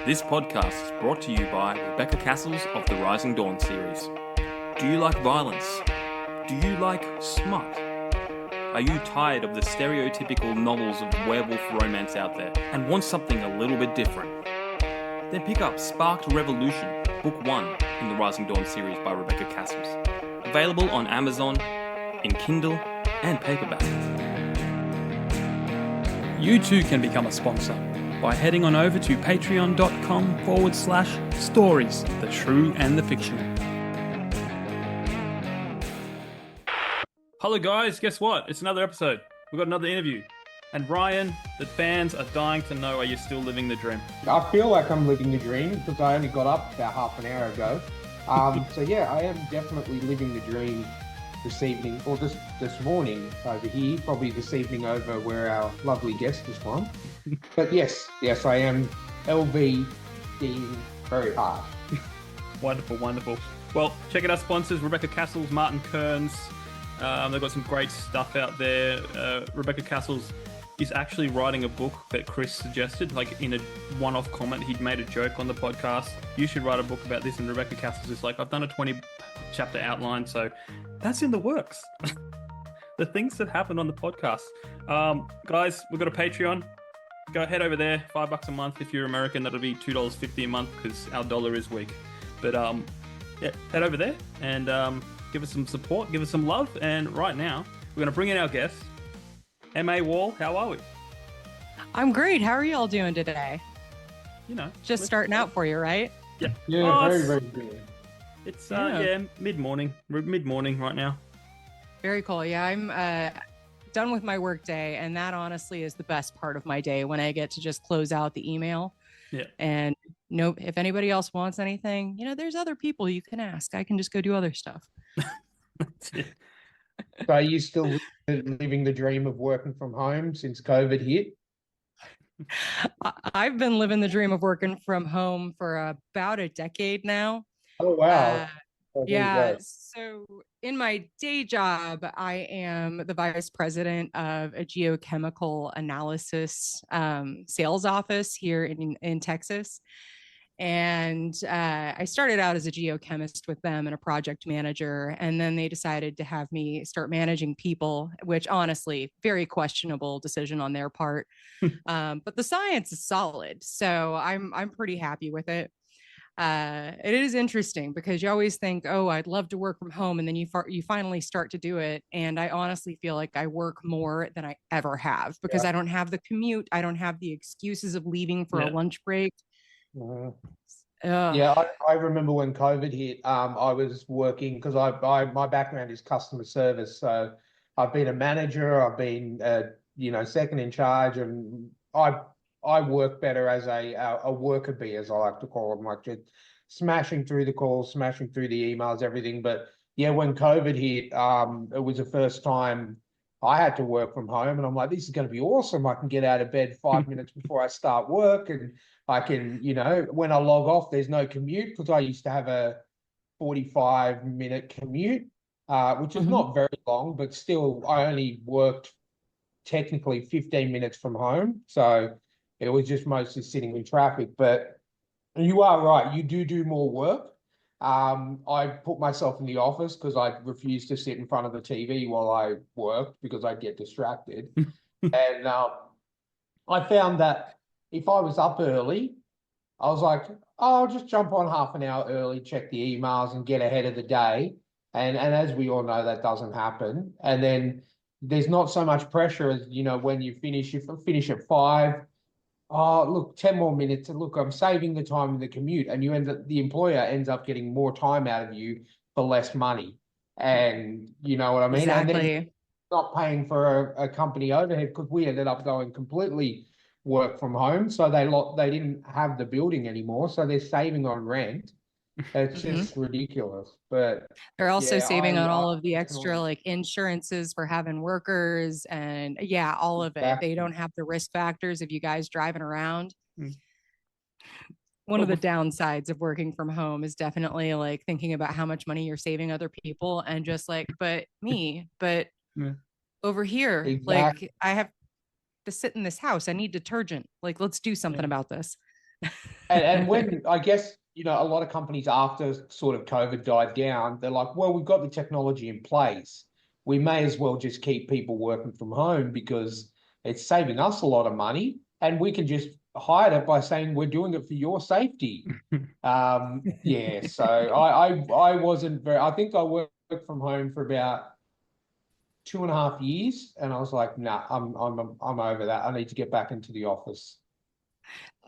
This podcast is brought to you by Rebecca Cassells of the Rising Dawn series. Do you like violence? Do you like smut? Are you tired of the stereotypical novels of werewolf romance out there and want something a little bit different? Then pick up Sparked Revolution, Book 1 in the Rising Dawn series by Rebecca Cassells. Available on Amazon, in Kindle, and paperback. You too can become a sponsor by heading on over to patreon.com/stories, the true and the fictional. Hello guys, guess what? It's another episode. We've got another interview. And Ryan, the fans are dying to know, are you still living the dream? I feel like I'm living the dream because I only got up about half an hour ago. So yeah, I am definitely living the dream this evening, or this morning over here, probably this evening over where our lovely guest is from. But yes, I am LVDing very hard. Wonderful. Well, check out our sponsors, Rebecca Cassells, Martin Kearns. They've got some great stuff out there. Rebecca Cassells is actually writing a book that Chris suggested. Like in a one-off comment, he'd made a joke on the podcast. You should write a book about this. And Rebecca Cassells is like, I've done a 20-chapter outline, so that's in the works. The things that happen on the podcast. Guys, we've got a Patreon. Go head over there, $5 a month. If you're American, that'll be $2.50 a month because our dollar is weak. But yeah, head over there and give us some support, give us some love. And right now, we're going to bring in our guest, M.A. Wall. How are we? I'm great. How are y'all doing today? You know, just starting out for you, right? Yeah. Very good. It's mid-morning right now. Very cool. Yeah, I'm done with my work day, and that honestly is the best part of my day when I get to just close out the email. Yeah. And if anybody else wants anything, there's other people you can ask. I can just go do other stuff. So are you still living the dream of working from home since COVID hit? I've been living the dream of working from home for about a decade now. Oh, wow. Yeah. So in my day job, I am the vice president of a geochemical analysis sales office here in Texas. And I started out as a geochemist with them and a project manager. And then they decided to have me start managing people, which honestly, very questionable decision on their part. But the science is solid. So I'm pretty happy with it. It is interesting because you always think, oh, I'd love to work from home. And then you finally start to do it. And I honestly feel like I work more than I ever have because I don't have the commute. I don't have the excuses of leaving for a lunch break. Yeah, I remember when COVID hit, I was working because my background is customer service. So I've been a manager, I've been, second in charge, and I work better as a worker bee, as I like to call them, like just smashing through the calls, smashing through the emails, everything. But yeah, when COVID hit, it was the first time I had to work from home, and I'm like, this is going to be awesome. I can get out of bed 5 minutes before I start work, and I can, when I log off, there's no commute because I used to have a 45-minute commute, which is not very long, but still, I only worked technically 15 minutes from home. So it was just mostly sitting in traffic. But you are right, you do more work. I put myself in the office because I refused to sit in front of the TV while I worked because I'd get distracted. And I found that if I was up early, I was like, I'll just jump on half an hour early, check the emails and get ahead of the day. And as we all know, that doesn't happen. And then there's not so much pressure as, when you finish at 5. Oh, look, 10 more minutes. And look, I'm saving the time in the commute. And the employer ends up getting more time out of you for less money. And you know what I mean? Exactly. And then not paying for a company overhead because we ended up going completely work from home. So they didn't have the building anymore. So they're saving on rent. It's just ridiculous. But they're also saving on all of the extra like insurances for having workers and all of it. Exactly. They don't have the risk factors of you guys driving around. One of the downsides of working from home is definitely like thinking about how much money you're saving other people and just like, but over here, like I have to sit in this house. I need detergent. Like, let's do something about this. And when I guess, a lot of companies after sort of COVID died down, they're like, well, we've got the technology in place. We may as well just keep people working from home because it's saving us a lot of money, and we can just hide it by saying we're doing it for your safety. Yeah. So I wasn't very. I think I worked from home for about 2.5 years, and I was like, nah, I'm over that. I need to get back into the office.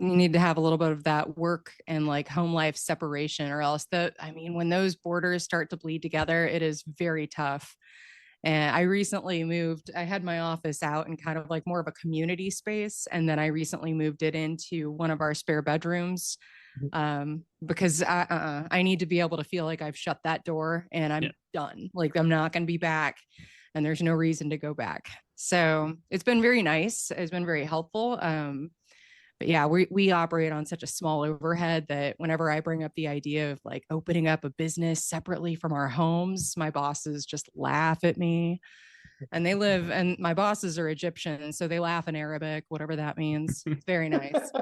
You need to have a little bit of that work and like home life separation, or else when those borders start to bleed together, it is very tough. And I recently moved, I had my office out in kind of like more of a community space. And then I recently moved it into one of our spare bedrooms, because I need to be able to feel like I've shut that door and I'm done. Like I'm not going to be back, and there's no reason to go back. So it's been very nice. It's been very helpful. But yeah, we operate on such a small overhead that whenever I bring up the idea of like opening up a business separately from our homes, my bosses just laugh at me. And my bosses are Egyptian, so they laugh in Arabic, whatever that means. It's very nice.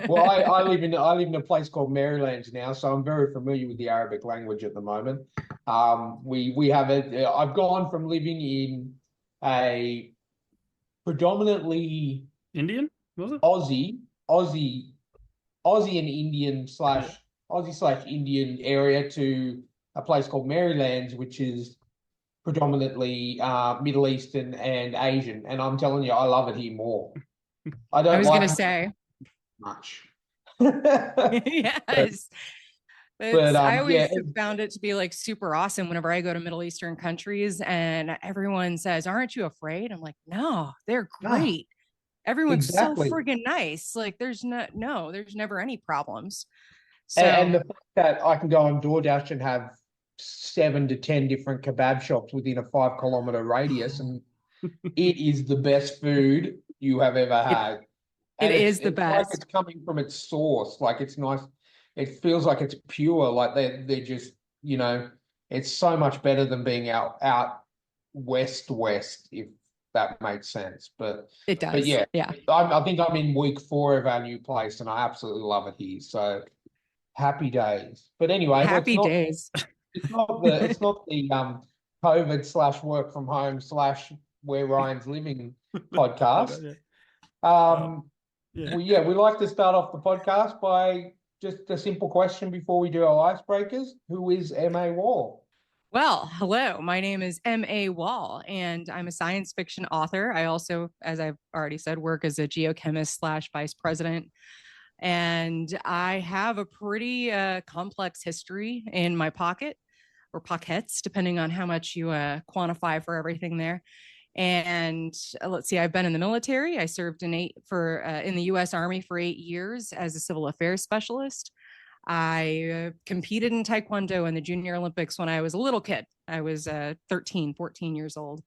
Well, I live in a place called Maryland now, so I'm very familiar with the Arabic language at the moment. We have it. I've gone from living in a predominantly Indian, was it? Aussie and Indian Aussie/Indian area to a place called Maryland, which is predominantly Middle Eastern and Asian. And I'm telling you, I love it here more. I was going to say much. Yes. I always yeah. found it to be like super awesome whenever I go to Middle Eastern countries and everyone says, "Aren't you afraid?" I'm like, "No, they're great. Everyone's exactly. so friggin' nice. Like there's never any problems." So and the fact that I can go on DoorDash and have 7 to 10 different kebab shops within a 5-kilometer radius, and it is the best food you have ever had. It is the best. Like it's coming from its source. Like it's nice. It feels like it's pure. Like they're just, it's so much better than being out west, if that makes sense. But it does. But yeah. Yeah. I think I'm in week 4 of our new place, and I absolutely love it here. So happy days. But anyway, happy days. It's not the COVID/work from home/ where Ryan's living podcast. We like to start off the podcast by just a simple question before we do our icebreakers. Who is M.A. Wall? Well, hello, my name is M.A. Wall, and I'm a science fiction author. I also, as I've already said, work as a geochemist/vice president. And I have a pretty complex history in my pocket, or pockets, depending on how much you quantify for everything there. And let's see, I've been in the military. I served in the U.S. Army for 8 years as a civil affairs specialist. I competed in Taekwondo in the Junior Olympics when I was a little kid. I was 13, 14 years old.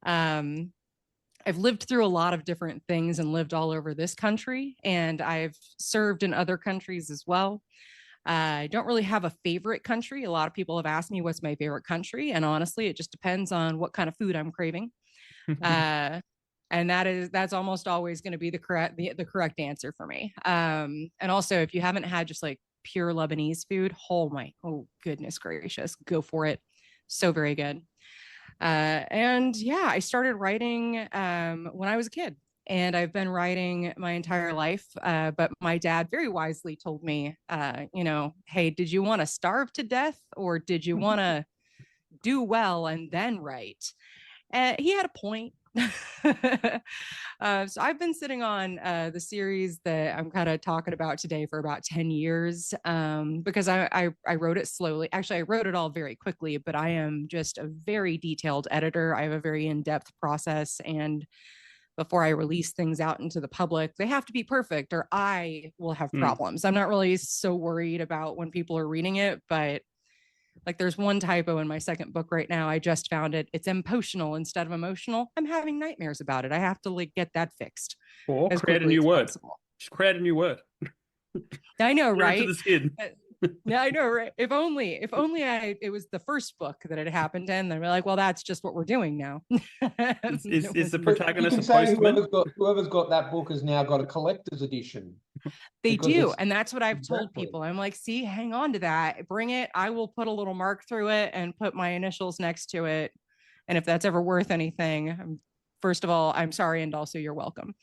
I've lived through a lot of different things and lived all over this country, and I've served in other countries as well. I don't really have a favorite country. A lot of people have asked me what's my favorite country, and honestly, it just depends on what kind of food I'm craving. And that's almost always going to be the correct answer for me. And also, if you haven't had just like pure Lebanese food, oh goodness gracious, go for it. So very good. And yeah, I started writing when I was a kid, and I've been writing my entire life. But my dad very wisely told me, hey, did you want to starve to death, or did you want to do well and then write? He had a point. So I've been sitting on the series that I'm kind of talking about today for about 10 years, because I wrote it slowly. Actually, I wrote it all very quickly, but I am just a very detailed editor. I have a very in-depth process, and before I release things out into the public, they have to be perfect or I will have problems. I'm not really so worried about when people are reading it, but like there's one typo in my second book right now. I just found it. It's emotional instead of emotional. I'm having nightmares about it. I have to like get that fixed. Or create a new word. Just create a new word. I know, right? To the skin. Yeah, I know, right? If only it was the first book that it happened in, then we're like, well, that's just what we're doing now. Is the protagonist you can say whoever's got that book has now got a collector's edition. They Because do. it's And that's what I've told exactly. people. I'm like, see, hang on to that. Bring it. I will put a little mark through it and put my initials next to it. And if that's ever worth anything, first of all, I'm sorry. And also, you're welcome.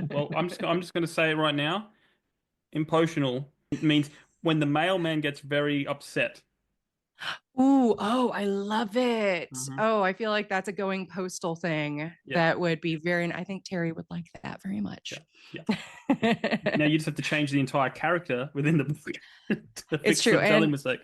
Well, I'm just going to say it right now. Emotional means when the mailman gets very upset. Ooh, oh, I love it. Mhm. Oh, I feel like that's a going postal thing Yeah. that would be very, I think Terry would like that very much. Yeah. Now you just have to change the entire character within the book to It's fix true. the spelling And mistake.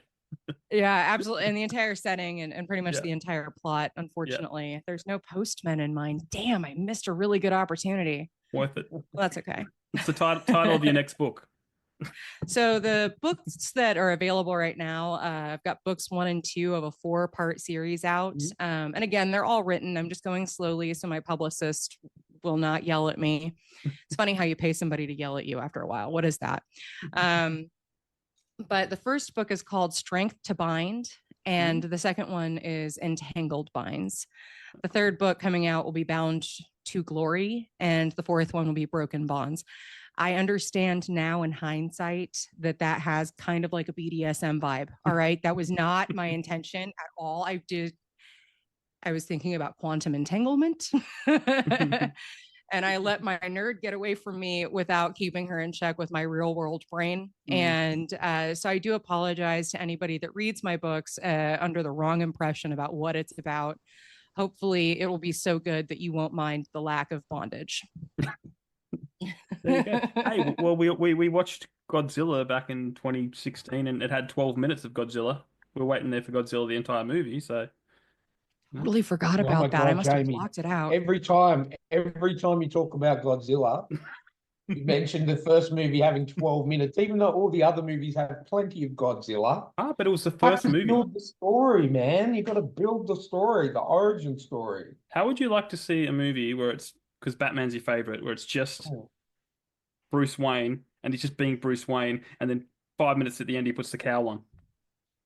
yeah, absolutely. And the entire setting and pretty much Yeah. the entire plot, Yeah. unfortunately. There's no postman in mind. Damn, I missed a really good opportunity. Worth it. Well, that's okay. It's the title of your next book. So the books that are available right now, I've got books 1 and 2 of a 4-part series out. Mhm. And again, they're all written. I'm just going slowly, so my publicist will not yell at me. It's funny how you pay somebody to yell at you after a while. What is that? But the first book is called Strength to Bind, and the second one is Entangled Binds. The third book coming out will be Bound to Glory, and the fourth one will be Broken Bonds. I understand now in hindsight that that has kind of like a BDSM vibe. All right. That was not my intention at all. I was thinking about quantum entanglement. And I let my nerd get away from me without keeping her in check with my real world brain. And so I do apologize to anybody that reads my books under the wrong impression about what it's about. Hopefully, it will be so good that you won't mind the lack of bondage. There you go. Hey, well, we watched Godzilla back in 2016, and it had 12 minutes of Godzilla. We're waiting there for Godzilla the entire movie, so Totally forgot Oh my about that. I God, must have Jamie. blocked it out. Every time you talk about Godzilla, you mentioned the first movie having 12 minutes, even though all the other movies have plenty of Godzilla. but it was the You have first to movie. build the story, man. You got to build the story, the origin story. How would you like to see a movie where it's, because Batman's your favorite, where it's just Bruce Wayne and he's just being Bruce Wayne, and then 5 minutes at the end he puts the cowl on?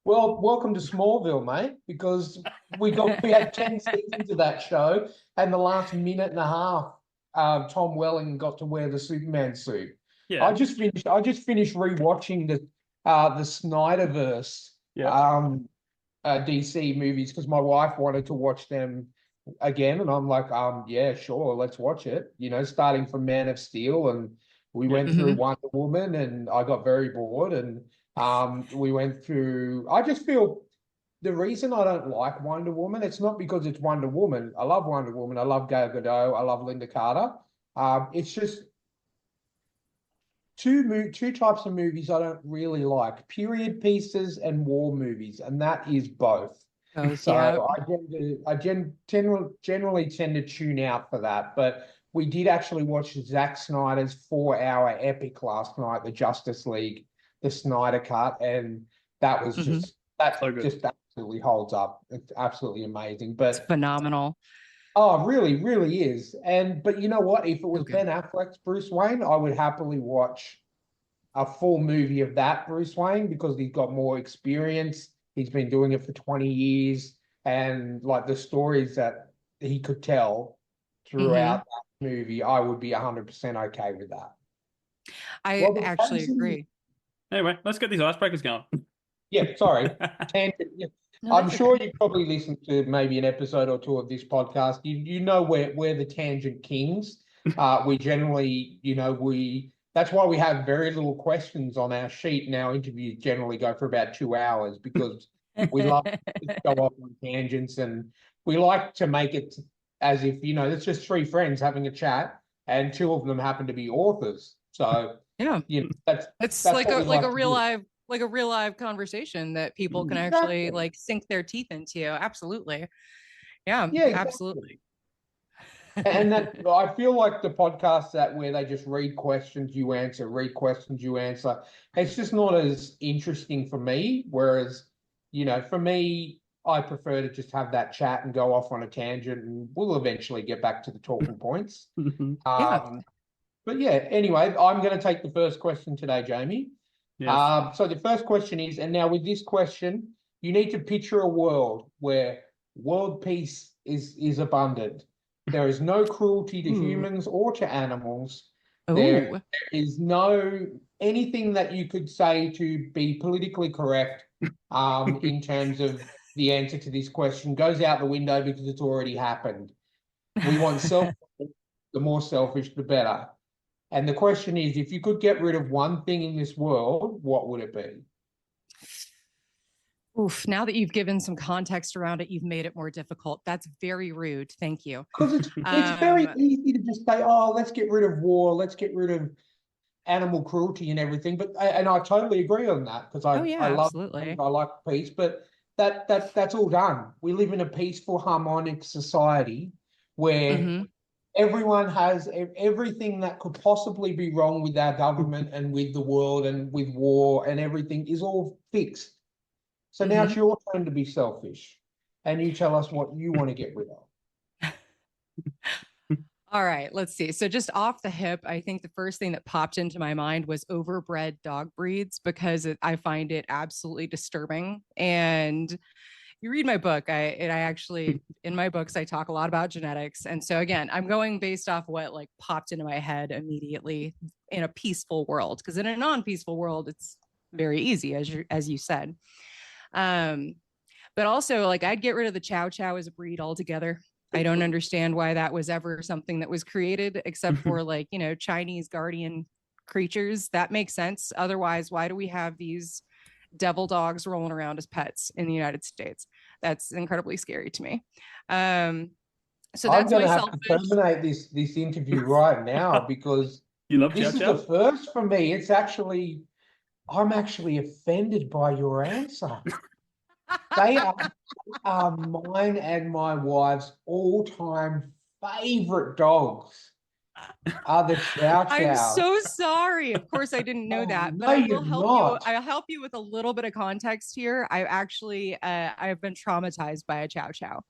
Well, welcome to Smallville, mate, because we had 10 seasons of that show, and the last minute and a half, Tom Welling got to wear the Superman suit. Yeah. I just finished rewatching the Snyderverse DC movies because my wife wanted to watch them again, and I'm like, yeah, sure, let's watch it. You know, starting from Man of Steel, and we went through Wonder Woman, and I got very bored, and we went through. I just feel the reason I don't like Wonder Woman, it's not because it's Wonder Woman. I love Wonder Woman. I love Gal Gadot. I love Linda Carter. It's just two types of movies I don't really like: period pieces and war movies, and that is both. So I generally tend to tune out for that. But we did actually watch Zack Snyder's 4-hour epic last night, the Justice League, the Snyder Cut, and that was just just absolutely holds up. It's absolutely amazing. But it's phenomenal. Oh, really, really is. But you know what? If it was Ben Affleck's Bruce Wayne, I would happily watch a full movie of that Bruce Wayne because he's got more experience. He's been doing it for 20 years. And like the stories that he could tell throughout that movie, I would be 100% okay with that. I actually agree. Anyway, let's get these icebreakers going. Yeah, sorry. Tangent. Yeah. No, I'm sure you probably listened to maybe an episode or two of this podcast. You know we're the tangent kings. We generally, that's why we have very little questions on our sheet, and our interviews generally go for about 2 hours because we love to go off on tangents, and we like to make it as if, it's just three friends having a chat, and two of them happen to be authors. So that's like a real live conversation that people can actually like sink their teeth into. Absolutely. Yeah, absolutely. And that I feel like the podcasts where they just read questions, you answer, it's just not as interesting for me. Whereas, for me, I prefer to just have that chat and go off on a tangent, and we'll eventually get back to the talking points. But yeah, anyway, I'm going to take the first question today, Jamie. Yes. So the first question is, and now with this question, you need to picture a world where world peace is abundant. There is no cruelty to humans or to animals. There Oh, is no anything that you could say to be politically correct in terms of the answer to this question goes out the window because it's already happened. We want the more selfish, the better. And the question is, if you could get rid of one thing in this world, what would it be? oof. Now that you've given some context around it, you've made it more difficult. That's very rude. Thank you. Because it's very easy to just say, oh, let's get rid of war, let's get rid of animal cruelty and everything. But and I totally agree on that because Oh yeah, I love absolutely. I like peace. But that's all done. We live in a peaceful, harmonic society where Hmm. everyone has everything that could possibly be wrong with our government and with the world and with war and everything is all fixed. So now Hmm. it's your turn to be selfish, and you tell us what you want to get rid of. All right, let's see. So just off the hip, I think the first thing that popped into my mind was overbred dog breeds because I find it absolutely disturbing. And you read my book, I actually in my books I talk a lot about genetics. And so again, I'm going based off what like popped into my head immediately in a peaceful world. Because in a non-peaceful world, it's very easy, as you said. Um, but also like I'd get rid of the Chow Chow as a breed altogether. I don't understand why that was ever something that was created, except for like, Chinese guardian creatures. That makes sense. Otherwise, why do we have these devil dogs rolling around as pets in the United States? That's incredibly scary to me. So I'm that's going my to have to selfish. terminate this interview right now because You love Chow this is a Chow? first for me. I'm actually offended by your answer. They are mine and my wife's all-time favorite dogs. Are the Chow I'm Chows. so sorry. Of course, I didn't know Oh, that, but no, I will you're help you. not. I'll help you with a little bit of context here. I actually, I've been traumatized by a Chow Chow.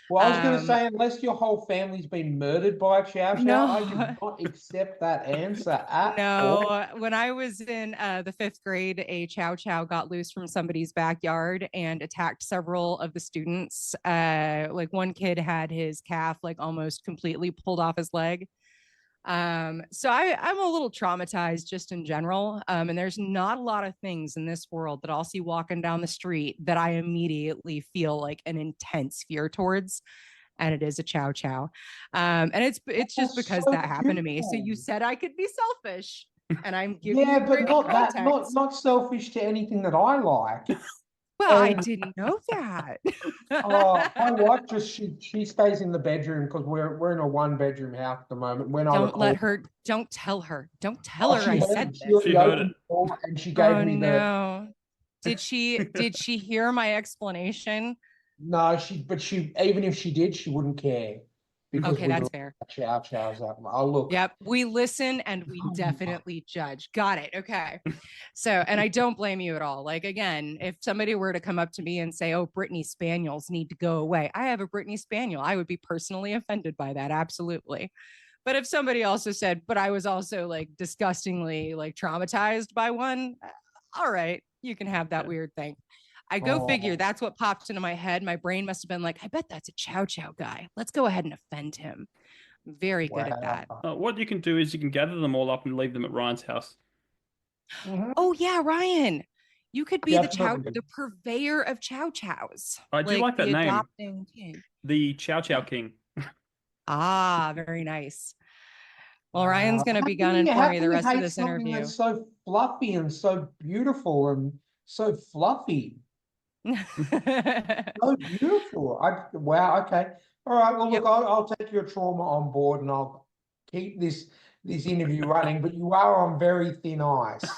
Well, I was going to Um, say, unless your whole family's been murdered by a Chow Chow, I do no, not accept that answer at all. no. When I was in the fifth grade, a Chow Chow got loose from somebody's backyard and attacked several of the students. Like one kid had his calf like almost completely pulled off his leg. So I'm a little traumatized just in general. And there's not a lot of things in this world that I'll see walking down the street that I immediately feel like an intense fear towards. And it is a Chow Chow. And it's just That's because so that happened to me. So beautiful. you said I could be selfish, and I'm giving Yeah, you but great not that, context. not selfish to anything that I like. Well, I And didn't know that. my wife she stays in the bedroom because we're in a one-bedroom house at the moment. When I Don't record, let her, don't tell her she I heard said it. She this. She already heard opened it. the door and she gave Oh me the no. Did she hear my explanation? no. But she even if she did, she wouldn't care because Okay, we that's love fair. Chow Chows that much. Oh look, Yep, we listen and we definitely judge. Got it. Okay. So, and I don't blame you at all. Like, again, if somebody were to come up to me and say, oh, Brittany Spaniels need to go away, I have a Brittany Spaniel. I would be personally offended by that. Absolutely. But if somebody also said, but I was also like disgustingly like traumatized by one, all right, you can have that Yeah. weird thing. I go figure. oh That's what popped into my head. My brain must have been like, I bet that's a Chow Chow guy. Let's go ahead and offend him. Very good at that. wow. What you can do is you can gather them all up and leave them at Ryan's house. Mhm. Oh yeah, Ryan. You could be Definitely. the purveyor of Chow Chows, I do like like the that name, adopting king. the Chow Chow King. Ah, very nice. Well, Ryan's Wow. gonna be gunning for How me can the you rest of hate this something interview. that's so fluffy and so beautiful and so fluffy? So beautiful. Wow, okay. All right. Well, look, Yep. I'll take your trauma on board and I'll keep this interview running, but you are on very thin ice.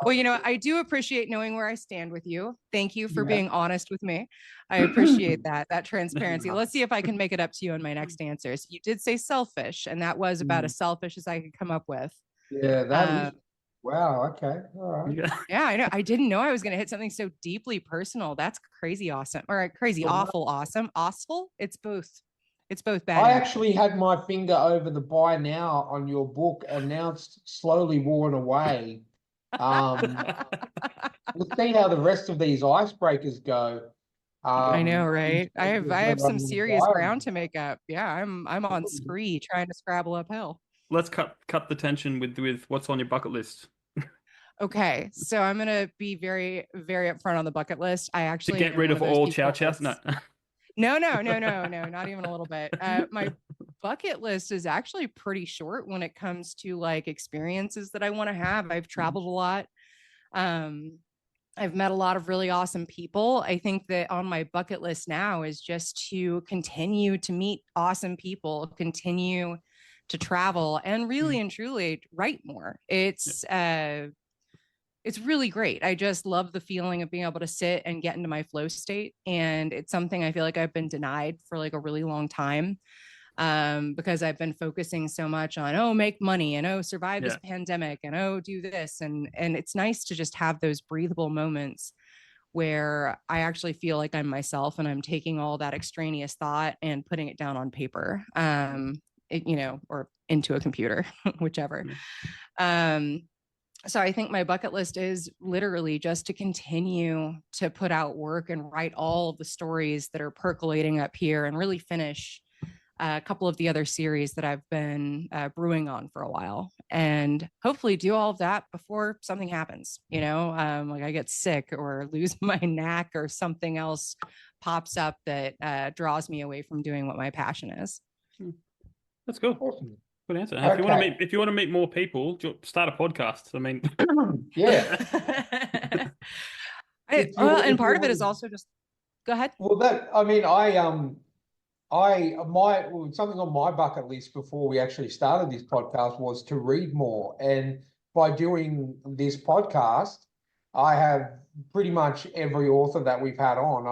Well, I do appreciate knowing where I stand with you. Thank you for Yeah. being honest with me. I appreciate that transparency. Let's see if I can make it up to you in my next answers. You did say selfish, and that was about Mm. as selfish as I could come up with. Yeah, that Um, is wow, okay. All right. Yeah. Yeah, I know. I didn't know I was going to hit something so deeply personal. That's crazy awesome. Or crazy Well, no, awful awesome. Awful? It's both. It's both bad I and good. actually had my finger over the buy now on your book and now it's slowly worn away. Um, we'll see how the rest of these icebreakers go. I know, In right? I terms have of I have whether some I'm going to serious buy ground them. to make up. Yeah, I'm on scree trying to scrabble uphill. let's cut the tension with what's on your bucket list. Okay, so I'm gonna be very, very upfront on the bucket list. I To actually get am rid one of of those all people chow chows? No. No, not even a little bit. My bucket list is actually pretty short when it comes to like experiences that I want to have. I've traveled a lot. Um, I've met a lot of really awesome people. I think that on my bucket list now is just to continue to meet awesome people, continue to travel, and really and truly write more. It's really great. I just love the feeling of being able to sit and get into my flow state. And it's something I feel like I've been denied for like a really long time, because I've been focusing so much on, oh, make money and oh, survive this pandemic and oh, do this. And it's nice to just have those breathable moments where I actually feel like I'm myself and I'm taking all that extraneous thought and putting it down on paper, or into a computer, whichever. So I think my bucket list is literally just to continue to put out work and write all of the stories that are percolating up here and really finish a couple of the other series that I've been brewing on for a while, and hopefully do all of that before something happens, like I get sick or lose my knack or something else pops up that draws me away from doing what my passion is. That's cool. Awesome. Good answer. Okay. If you want to meet more people, start a podcast. I mean, Yeah. And part of it is also just go ahead. Well, something on my bucket list before we actually started this podcast was to read more. And by doing this podcast, I have pretty much every author that we've had on.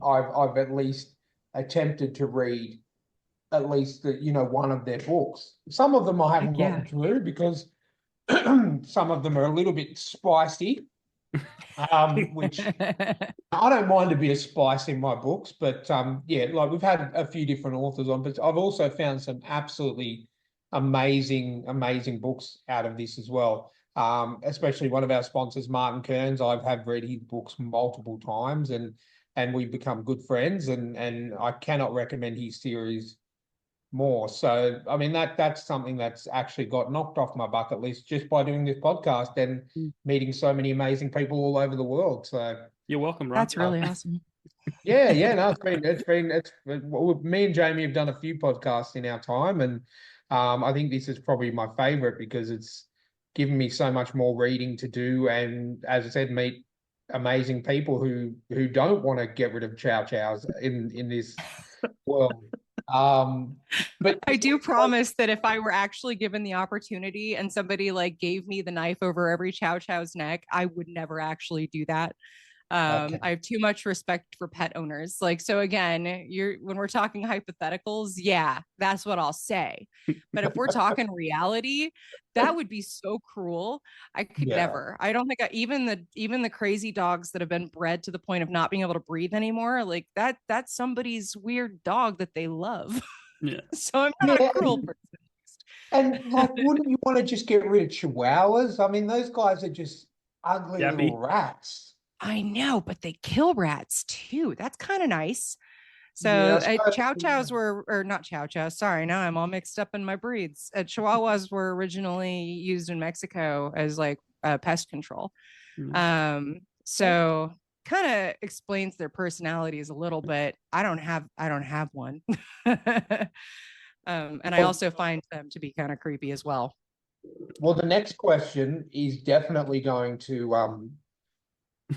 I've at least attempted to read at least one of their books. Some of them I haven't gotten through because some of them are a little bit spicy. Which I don't mind a bit of spice in my books, but like we've had a few different authors on, but I've also found some absolutely amazing books out of this as well. Especially one of our sponsors, Martin Kearns. Have read his books multiple times, and we've become good friends, and I cannot recommend his series more. So I mean that's something that's actually got knocked off my bucket list just by doing this podcast and meeting so many amazing people all over the world. So you're welcome, Ron. That's really awesome. Yeah, no, me and Jamie have done a few podcasts in our time, and I think this is probably my favorite because it's given me so much more reading to do, and as I said, meet amazing people who don't want to get rid of chow chows in this world. But I do promise that if I were actually given the opportunity and somebody like gave me the knife over every chow chow's neck, I would never actually do that. I have too much respect for pet owners. Like, so again, when we're talking hypotheticals, yeah, that's what I'll say. But if we're talking reality, that would be so cruel. I could never. I don't think even the crazy dogs that have been bred to the point of not being able to breathe anymore, like that's somebody's weird dog that they love. Yeah. So I'm not a cruel person. And like, wouldn't you want to just get rid of chihuahuas? I mean, those guys are just ugly little rats. I know, but they kill rats too. That's kind of nice. So chow chows or not chow chows. Sorry, now I'm all mixed up in my breeds. Chihuahuas were originally used in Mexico as like pest control. So kind of explains their personalities a little bit. I don't have one. And I also find them to be kind of creepy as well. Well, the next question is definitely going to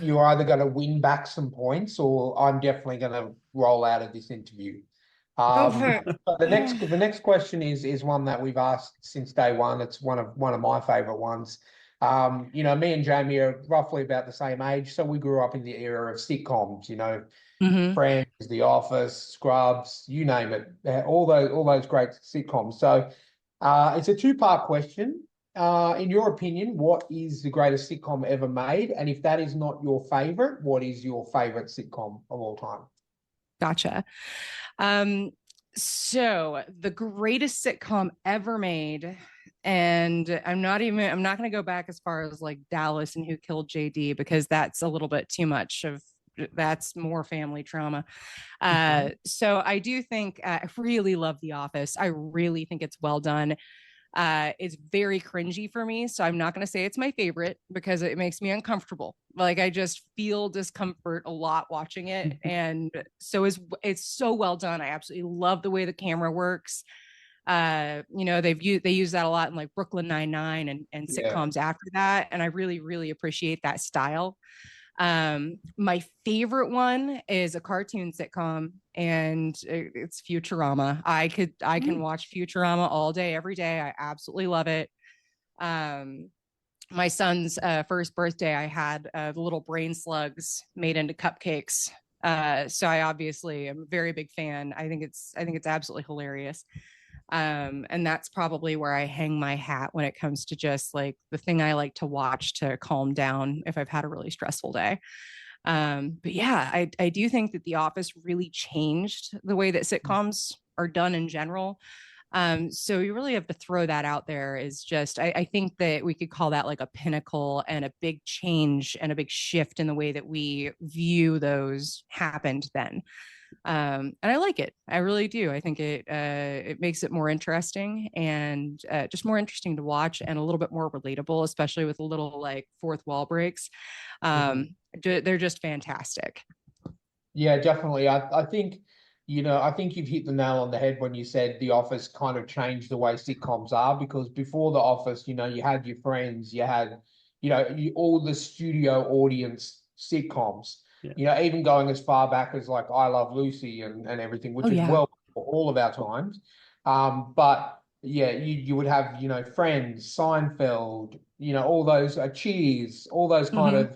you're either going to win back some points or I'm definitely going to roll out of this interview. But the next question is one that we've asked since day one. It's one of my favorite ones. Me and Jamie are roughly about the same age, so we grew up in the era of sitcoms. Friends, The Office, Scrubs, you name it. All those great sitcoms. So it's a two-part question. In your opinion, what is the greatest sitcom ever made? And if that is not your favorite, what is your favorite sitcom of all time? Gotcha. So the greatest sitcom ever made, and I'm not going to go back as far as like Dallas and Who Killed JD, because that's a little bit too much that's more family trauma. So I do think I really love The Office. I really think it's well done. It's very cringy for me. So I'm not going to say it's my favorite because it makes me uncomfortable. Like I just feel discomfort a lot watching it. And so it's so well done. I absolutely love the way the camera works. They use that a lot in like Brooklyn Nine-Nine and sitcoms after that. And I really, really appreciate that style. My favorite one is a cartoon sitcom, and it's Futurama. I can watch Futurama all day, every day. I absolutely love it. My son's first birthday, I had the little brain slugs made into cupcakes. So I obviously am a very big fan. I think it's absolutely hilarious. And that's probably where I hang my hat when it comes to just like the thing I like to watch to calm down if I've had a really stressful day. But yeah, I do think that The Office really changed the way that sitcoms are done in general. So you really have to throw that out there is just, I think that we could call that like a pinnacle and a big change and a big shift in the way that we view those happened then. And I like it. I really do. I think it makes it more interesting and just more interesting to watch and a little bit more relatable, especially with a little like fourth wall breaks. They're just fantastic. Yeah, definitely. I think, I think you've hit the nail on the head when you said The Office kind of changed the way sitcoms are, because before The Office, you had your Friends, you had, all the studio audience sitcoms. Even going as far back as like I Love Lucy and everything, which is well for all of our times. But yeah, you would have, Friends, Seinfeld, all those Cheers, all those kind of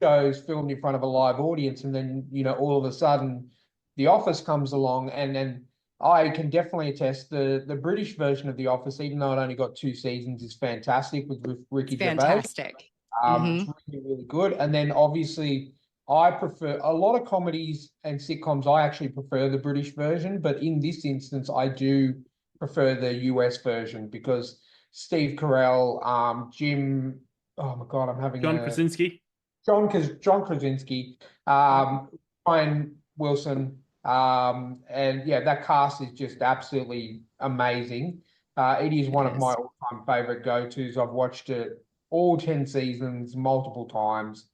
shows filmed in front of a live audience, and then, all of a sudden The Office comes along, and then I can definitely attest the British version of The Office, even though it only got 2 seasons, is fantastic with Ricky Gervais. Fantastic. It's really, really good. And then obviously I prefer a lot of comedies and sitcoms. I actually prefer the British version, but in this instance, I do prefer the US version because Steve Carell, Jim, oh my God, I'm having John Krasinski. John Krasinski, Ryan Wilson, and yeah, that cast is just absolutely amazing. It is one of my all-time favorite go-tos. I've watched it all 10 seasons multiple times.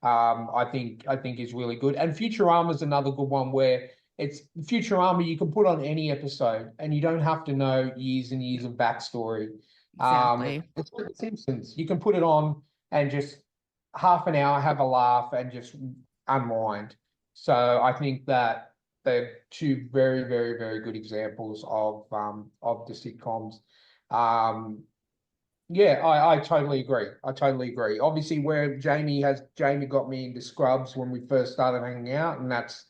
I think is really good. And Futurama is another good one where it's Futurama you can put on any episode and you don't have to know years and years of backstory. Exactly. It's like The Simpsons. You can put it on and just half an hour, have a laugh, and just unwind. So I think that they're two very, very, very good examples of the sitcoms. Yeah, I totally agree. I totally agree. Obviously, where Jamie got me into Scrubs when we first started hanging out, and that's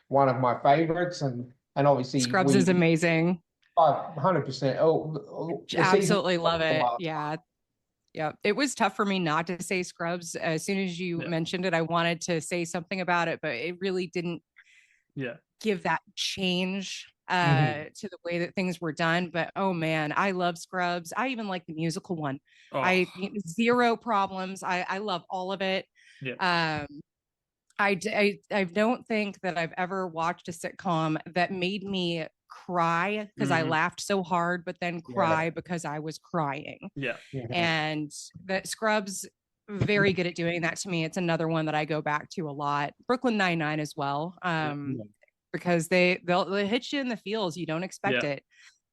one of my favorites. And obviously, Scrubs is amazing. 100%. Absolutely love it. Yeah. Yeah, it was tough for me not to say Scrubs. As soon as you mentioned it, I wanted to say something about it, but it really didn't give that change to the way that things were done. But oh man, I love Scrubs. I even like the musical one. Zero problems. I love all of it. I don't think that I've ever watched a sitcom that made me cry because I laughed so hard, but then cry because I was crying. And that Scrubs very good at doing that to me. It's another one that I go back to a lot. Brooklyn Nine-Nine as well. Because they'll hit you in the feels. You don't expect it.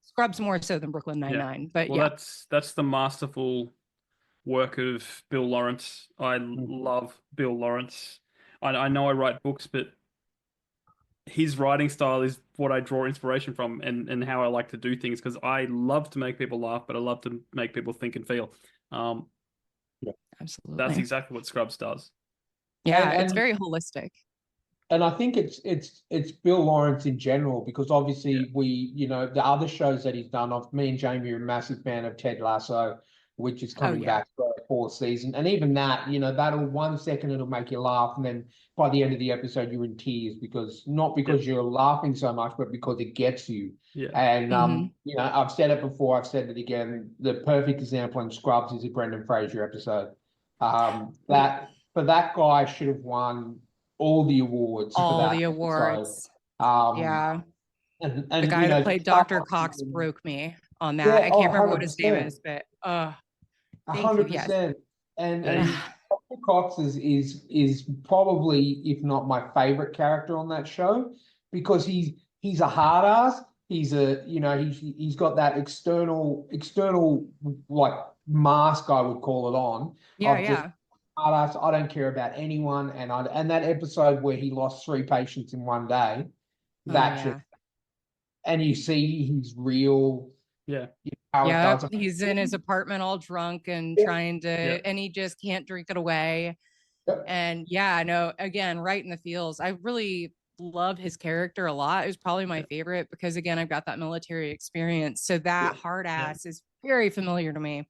Scrubs more so than Brooklyn Nine-Nine. But that's the masterful work of Bill Lawrence. I love Bill Lawrence. I know I write books, but his writing style is what I draw inspiration from and how I like to do things, because I love to make people laugh, but I love to make people think and feel. Absolutely. That's exactly what Scrubs does. Yeah, it's very holistic. And I think it's Bill Lawrence in general, because obviously we, the other shows that he's done, me and Jamie are a massive fan of Ted Lasso, which is coming back for a 4th season. And even that, that'll 1 second it'll make you laugh, and then by the end of the episode you're in tears, because not because you're laughing so much, but because it gets you. And I've said it before, I've said it again. The perfect example in Scrubs is a Brendan Fraser episode. That guy should have won all the awards. And the guy that played Dr. Cox broke me. on that. Yeah, I oh, can't remember what his name 100%. is, but thank you. Yes. 100%. And Yeah. Dr. Cox is probably, if not my favorite character on that show, because he's a hard ass. He's a, he's got that external like mask, I would call it, on, Yeah, of just yeah. hard ass. I don't care about anyone. And that episode where he lost 3 patients in one day, Oh, that yeah. just, and you see his real, Yeah. how it Yeah, does. he's in his apartment all drunk and Yeah. trying to, Yeah. and he just can't drink it away. Yep. And yeah, I know, again, right in the feels. I really love his character a lot. It was probably my favorite because, again, I've got that military experience. So that hard ass is very familiar to me.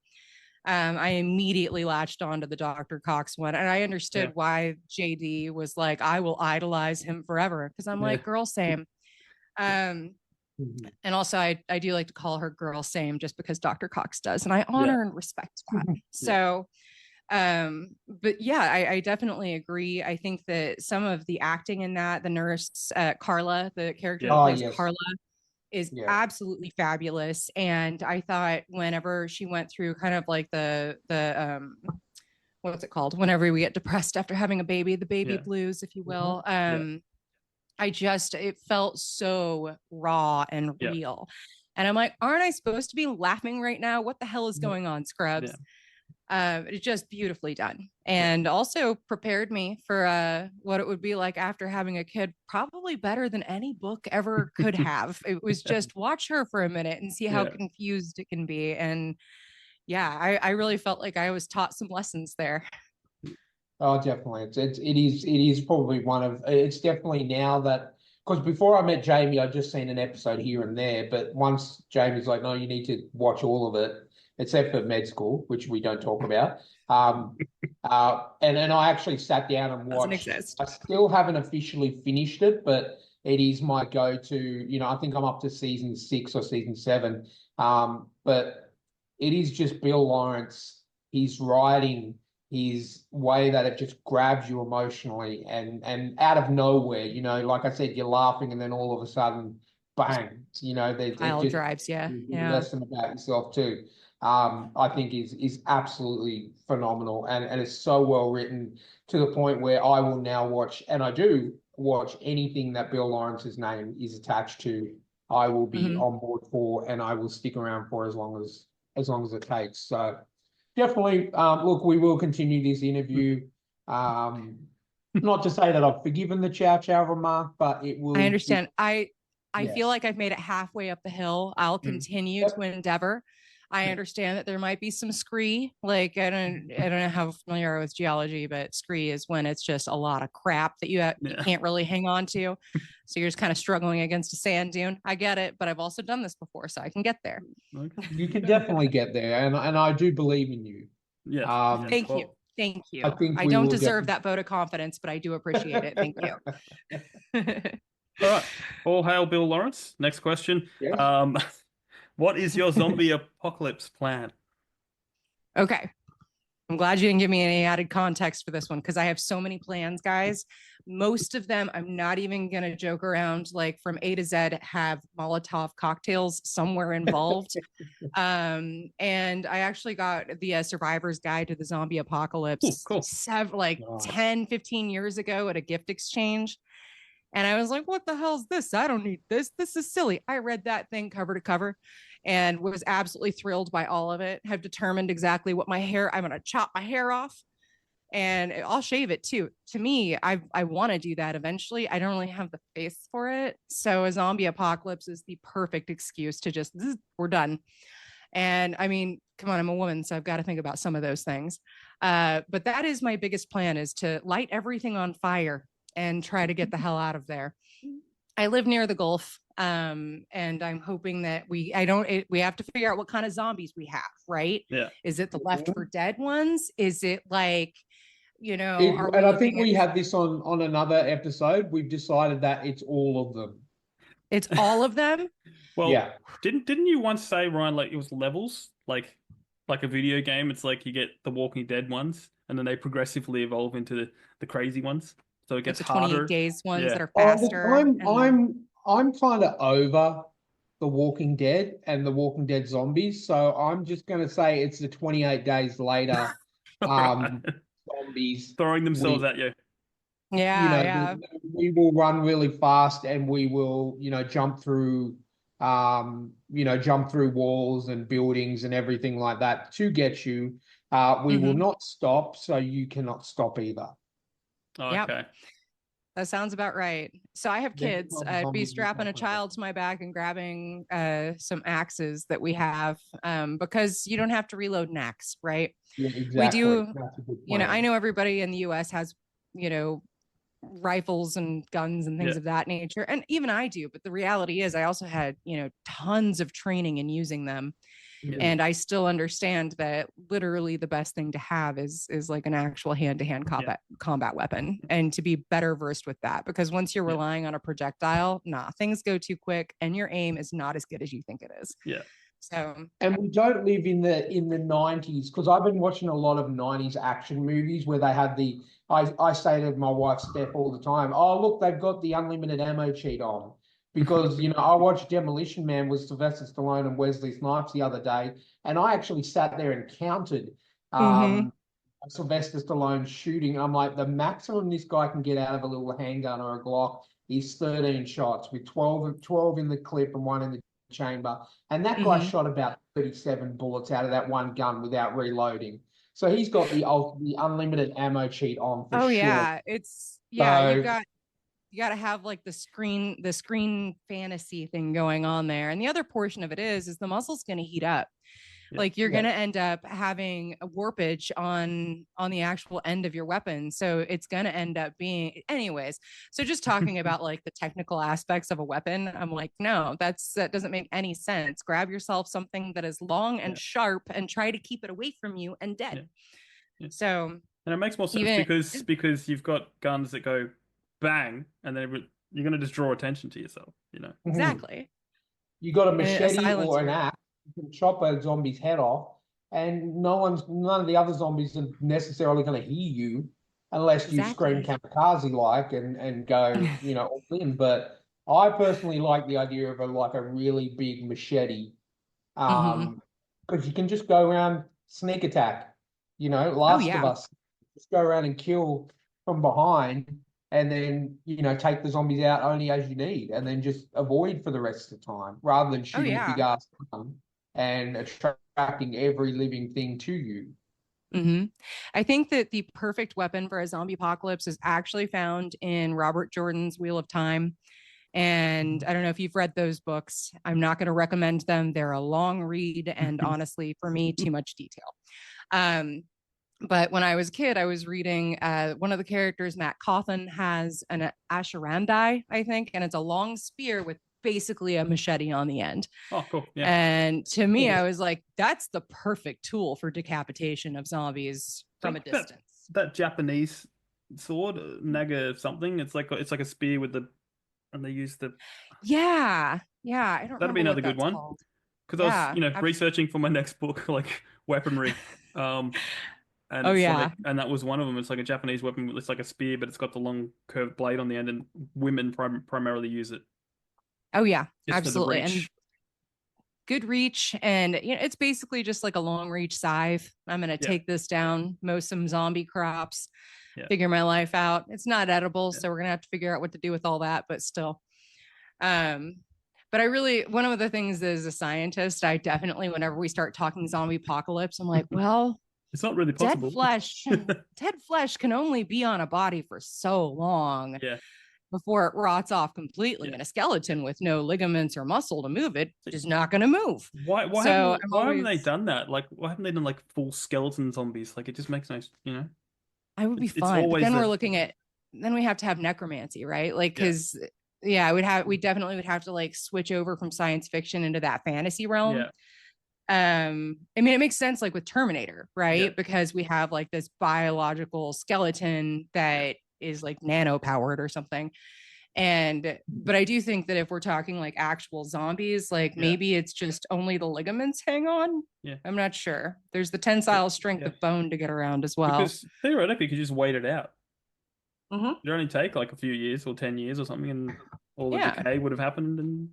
I immediately latched on to the Dr. Cox one, and I understood why JD was like, I will idolize him forever, because I'm like, girl, same. And also I do like to call her girl same just because Dr. Cox does, and I honor and respect that. So but yeah, I definitely agree. I think that some of the acting in that, the nurse, Carla, the character that plays Carla, is absolutely fabulous. And I thought whenever she went through kind of like the what's it called, whenever we get depressed after having a baby, the baby blues, if you will, it felt so raw and real. And I'm like, aren't I supposed to be laughing right now? What the hell is going on, Scrubs? It's just beautifully done, and also prepared me for what it would be like after having a kid, probably better than any book ever could have. It was just watch her for a minute and see how confused it can be. And I really felt like I was taught some lessons there. Oh, definitely. It is probably it's definitely now that, because before I met Jamie, I'd just seen an episode here and there, but once Jamie's like, no, you need to watch all of it, except for med school, which we don't talk about. And then I actually sat down and watched. I still haven't officially finished it, but it is my go-to. I think I'm up to season 6 or season 7. But it is just Bill Lawrence, his writing, his way that it just grabs you emotionally and out of nowhere, like I said, you're laughing and then all of a sudden, bang, they Pile just drives, lesson about yourself too. I think is absolutely phenomenal, and it's so well written to the point where I will now watch, and I do watch anything that Bill Lawrence's name is attached to. I will be on board for, and I will stick around for as long as it takes. So definitely, look, we will continue this interview. Not to say that I've forgiven the chow chow remark, but it will. I understand. I feel like I've made it halfway up the hill. I'll continue to endeavor. I understand that there might be some scree. Like I don't know how familiar you are with geology, but scree is when it's just a lot of crap that you can't really hang on to. So you're just kind of struggling against a sand dune. I get it, but I've also done this before, so I can get there. You can definitely get there, and I do believe in you. Yeah. Thank you. Thank you. I don't deserve that vote of confidence, but I do appreciate it. Thank you. All right. All hail Bill Lawrence. Next question. Yes. What is your zombie apocalypse plan? Okay. I'm glad you didn't give me any added context for this one, because I have so many plans, guys. Most of them, I'm not even going to joke around, like from A to Z, have Molotov cocktails somewhere involved. And I actually got the Survivor's Guide to the Zombie Apocalypse 10, 15 years ago at a gift exchange. And I was like, what the hell is this? I don't need this. This is silly. I read that thing cover to cover and was absolutely thrilled by all of it. Have determined exactly what I'm going to chop my hair off and I'll shave it too. To me, I want to do that eventually. I don't really have the face for it. So a zombie apocalypse is the perfect excuse to just, we're done. And I mean, come on, I'm a woman, so I've got to think about some of those things. But that is my biggest plan, is to light everything on fire and try to get the hell out of there. I live near the Gulf, and I'm hoping that we have to figure out what kind of zombies we have, right? Yeah. Is it the Left 4 Dead ones? Is it like, and I think we had this on another episode. We've decided that it's all of them. It's all of them? Well, yeah. Didn't you once say, Ryan, like it was levels, like a video game? It's like you get the Walking Dead ones, and then they progressively evolve into the crazy ones. So it gets the harder. 28 days ones that are faster. I'm kind of over The Walking Dead and The Walking Dead zombies. So I'm just going to say it's the 28 days later Right. zombies. Throwing themselves at you. Yeah. We will run really fast and we will, jump through walls and buildings and everything like that to get you. We will not stop, so you cannot stop either. Okay. Yep. That sounds about right. So I have kids. I'd be strapping a child to my back and grabbing some axes that we have, because you don't have to reload an axe, right? Yeah, exactly. We do, That's a good plan. I know everybody in the US has, rifles and guns and things of that nature. And even I do. But the reality is I also had, tons of training in using them. Yeah. And I still understand that literally the best thing to have is like an actual hand-to-hand combat weapon, and to be better versed with that, because once you're relying on a projectile, things go too quick and your aim is not as good as you think it is. Yeah. So, and we don't live in the 90s, because I've been watching a lot of 90s action movies where they had I say to my wife Steph all the time, oh look, they've got the unlimited ammo cheat on. Because, I watched Demolition Man with Sylvester Stallone and Wesley Snipes the other day, and I actually sat there and counted Sylvester Stallone shooting. I'm like, the maximum this guy can get out of a little handgun or a Glock is 13 shots with 12 in the clip and 1 in the chamber. And that guy shot about 37 bullets out of that one gun without reloading. So he's got the unlimited ammo cheat on for sure. Yeah. You got to have like the screen fantasy thing going on there. And the other portion of it is the muzzle's going to heat up. Like you're going to end up having a warpage on the actual end of your weapon. So it's going to end up being anyways. So just talking about like the technical aspects of a weapon, I'm like, no, that doesn't make any sense. Grab yourself something that is long and sharp and try to keep it away from you and dead. So, and it makes more sense because you've got guns that go bang, and then you're going to just draw attention to yourself, Exactly. You got a machete or an axe, you can chop a zombie's head off, and none of the other zombies are necessarily going to hear you unless you scream kamikaze like and go, all in. But I personally like the idea of a really big machete, because you can just go around sneak attack. Last of Us, just go around and kill from behind, and then take the zombies out only as you need, and then just avoid for the rest of the time, rather than shooting a big ass gun and attracting every living thing to you. I think that the perfect weapon for a zombie apocalypse is actually found in Robert Jordan's Wheel of Time. And I don't know if you've read those books. I'm not going to recommend them. They're a long read, and honestly, for me, too much detail. But when I was a kid, I was reading one of the characters, Matt Cawthon, has an Ashurandai, I think, and it's a long spear with basically a machete on the end. Oh, cool. Yeah. And to me, I was like, that's the perfect tool for decapitation of zombies from a distance. That Japanese sword, Naga something, it's like a spear and they use the... Yeah. I don't That'd be another good one. Because I was, researching for my next book, like weaponry. And and that was one of them. It's like a Japanese weapon. It's like a spear, but it's got the long curved blade on the end, and women primarily use it. Oh yeah, just absolutely, and good reach, and it's basically just like a long reach scythe. I'm gonna take this down, mow some zombie crops, figure my life out. It's not edible, so we're gonna have to figure out what to do with all that, but still. But one of the things as a scientist, I definitely, whenever we start talking zombie apocalypse, I'm like, well. It's not really possible. Dead flesh can only be on a body for so long before it rots off completely. And a skeleton with no ligaments or muscle to move it is not going to move. Why haven't they done that? Like, why haven't they done like full skeleton zombies? Like, it just makes no, I would be fine. But then we're looking at, then we have to have necromancy, right? Like, because we definitely would have to like switch over from science fiction into that fantasy realm. Yeah. I mean, it makes sense like with Terminator, right? Because we have like this biological skeleton that is like nano powered or something. But I do think that if we're talking like actual zombies, like maybe it's just only the ligaments hang on. Yeah. I'm not sure. There's the tensile strength of bone to get around as well. Because theoretically, you could just wait it out. It'd only take like a few years or 10 years or something, and all the decay would have happened, and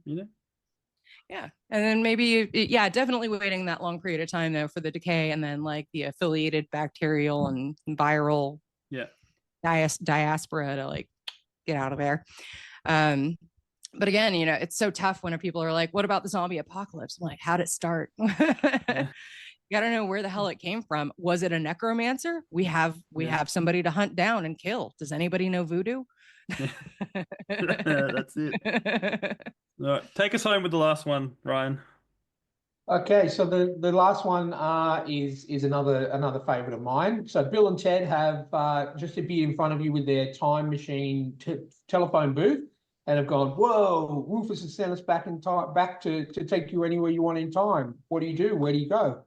Yeah. And then maybe, yeah, definitely waiting that long period of time though for the decay, and then like the affiliated bacterial and viral diaspora to like get out of there. Um, but again, it's so tough when people are like, what about the zombie apocalypse? I'm like, how'd it start? Yeah. You got to know where the hell it came from. Was it a necromancer? We have somebody to hunt down and kill. Does anybody know voodoo? That's it. All right, take us home with the last one, Ryan. Okay, so the last one is another favorite of mine. So Bill and Ted have just appeared in front of you with their time machine telephone booth, and have gone, "Whoa, Rufus has sent us back in time, back to take you anywhere you want in time. What do you do? Where do you go?"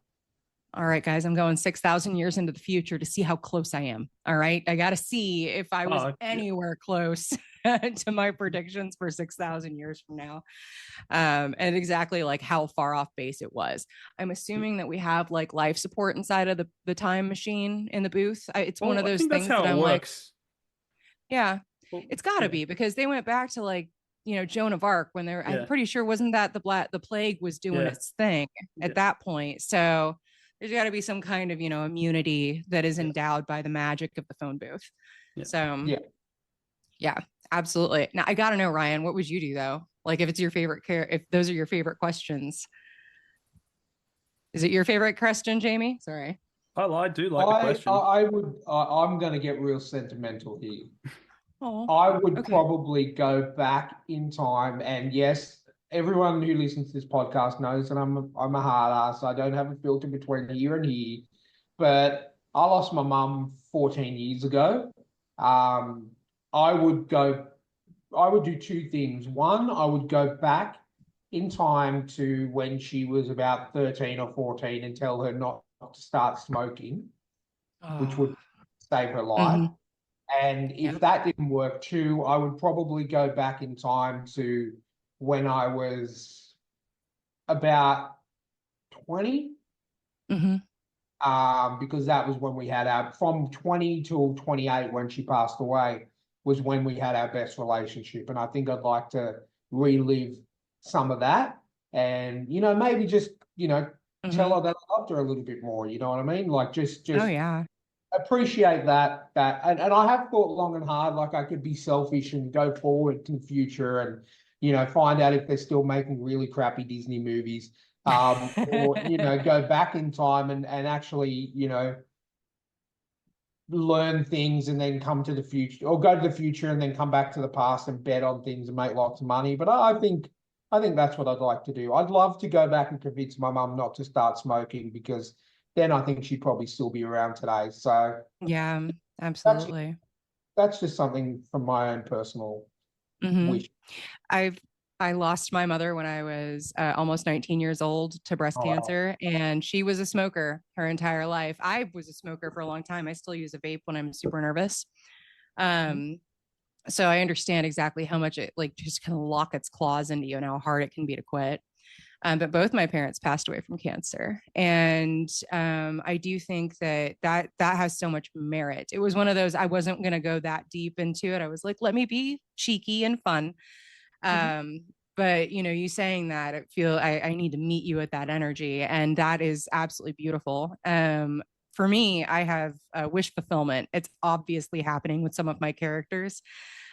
All right, guys, I'm going 6,000 years into the future to see how close I am. All right. I got to see if I was anywhere close to my predictions for 6,000 years from now. And exactly like how far off base it was. I'm assuming that we have like life support inside of the time machine in the booth. It's one of those things that I'm works. Like, yeah, it's got to be, because they went back to like, Joan of Arc when they're, I'm pretty sure, wasn't that the plague was doing its thing at that point. So there's got to be some kind of, immunity that is endowed by the magic of the phone booth. So yeah, absolutely. Now I got to know, Ryan, what would you do though? Like if it's your favorite if those are your favorite questions. Is it your favorite question, Jamie? Sorry. I do like the question. I'm going to get real sentimental here. Oh, I would probably go back in time, and yes, everyone who listens to this podcast knows that I'm a hard ass. I don't have a filter between here and here. But I lost my mum 14 years ago. I would do two things. One, I would go back in time to when she was about 13 or 14 and tell her not to start smoking, which would save her life. Mm-hmm. And if that didn't work too, I would probably go back in time to when I was about 20. Because that was when we had from 20 till 28 when she passed away was when we had our best relationship. And I think I'd like to relive some of that and, maybe just, tell her that I loved her a little bit more. You know what I mean? Like just appreciate that. And I have thought long and hard, like I could be selfish and go forward to the future and, find out if they're still making really crappy Disney movies. Or, go back in time and actually, learn things and then come to the future, or go to the future and then come back to the past and bet on things and make lots of money. But I think that's what I'd like to do. I'd love to go back and convince my mum not to start smoking, because then I think she'd probably still be around today. So yeah, absolutely. That's just something from my own personal wish. I lost my mother when I was almost 19 years old to breast cancer, and she was a smoker her entire life. I was a smoker for a long time. I still use a vape when I'm super nervous. So I understand exactly how much it like just kind of lock its claws into you and how hard it can be to quit. But both my parents passed away from cancer. And I do think that has so much merit. It was one of those, I wasn't going to go that deep into it. I was like, let me be cheeky and fun. But you saying that, I need to meet you at that energy, and that is absolutely beautiful. For me, I have wish fulfillment. It's obviously happening with some of my characters.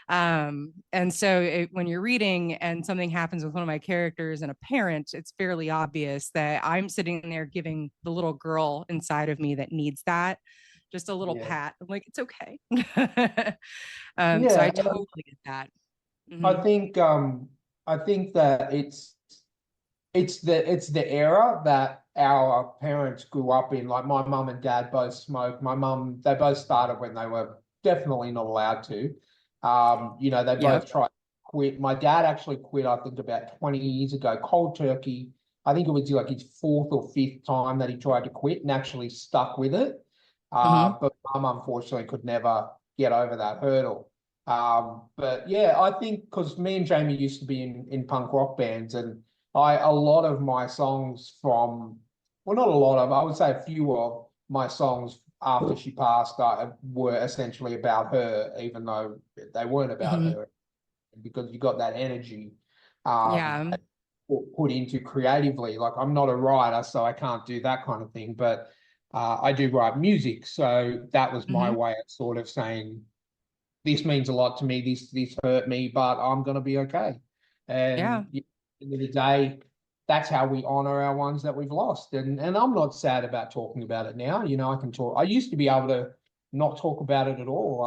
And so when you're reading and something happens with one of my characters and a parent, it's fairly obvious that I'm sitting there giving the little girl inside of me that needs that just a little pat. I'm like, it's okay. So I totally get that. I think that it's the era that our parents grew up in. Like my mum and dad both smoked. My mum, they both started when they were definitely not allowed to. They both tried to quit. My dad actually quit, I think, about 20 years ago, cold turkey. I think it was like his fourth or fifth time that he tried to quit and actually stuck with it. But mum, unfortunately, could never get over that hurdle. But yeah, I think because me and Jamie used to be in punk rock bands, and a lot of my songs not a lot of, I would say a few of my songs after she passed were essentially about her, even though they weren't about her, because you got that energy. put into creatively. Like I'm not a writer, so I can't do that kind of thing, but I do write music. So that was my way of sort of saying, this means a lot to me. This hurt me, but I'm going to be okay. And Yeah. at the end of the day, that's how we honor our ones that we've lost. And I'm not sad about talking about it now. You know, I can talk. I used to be able to not talk about it at all.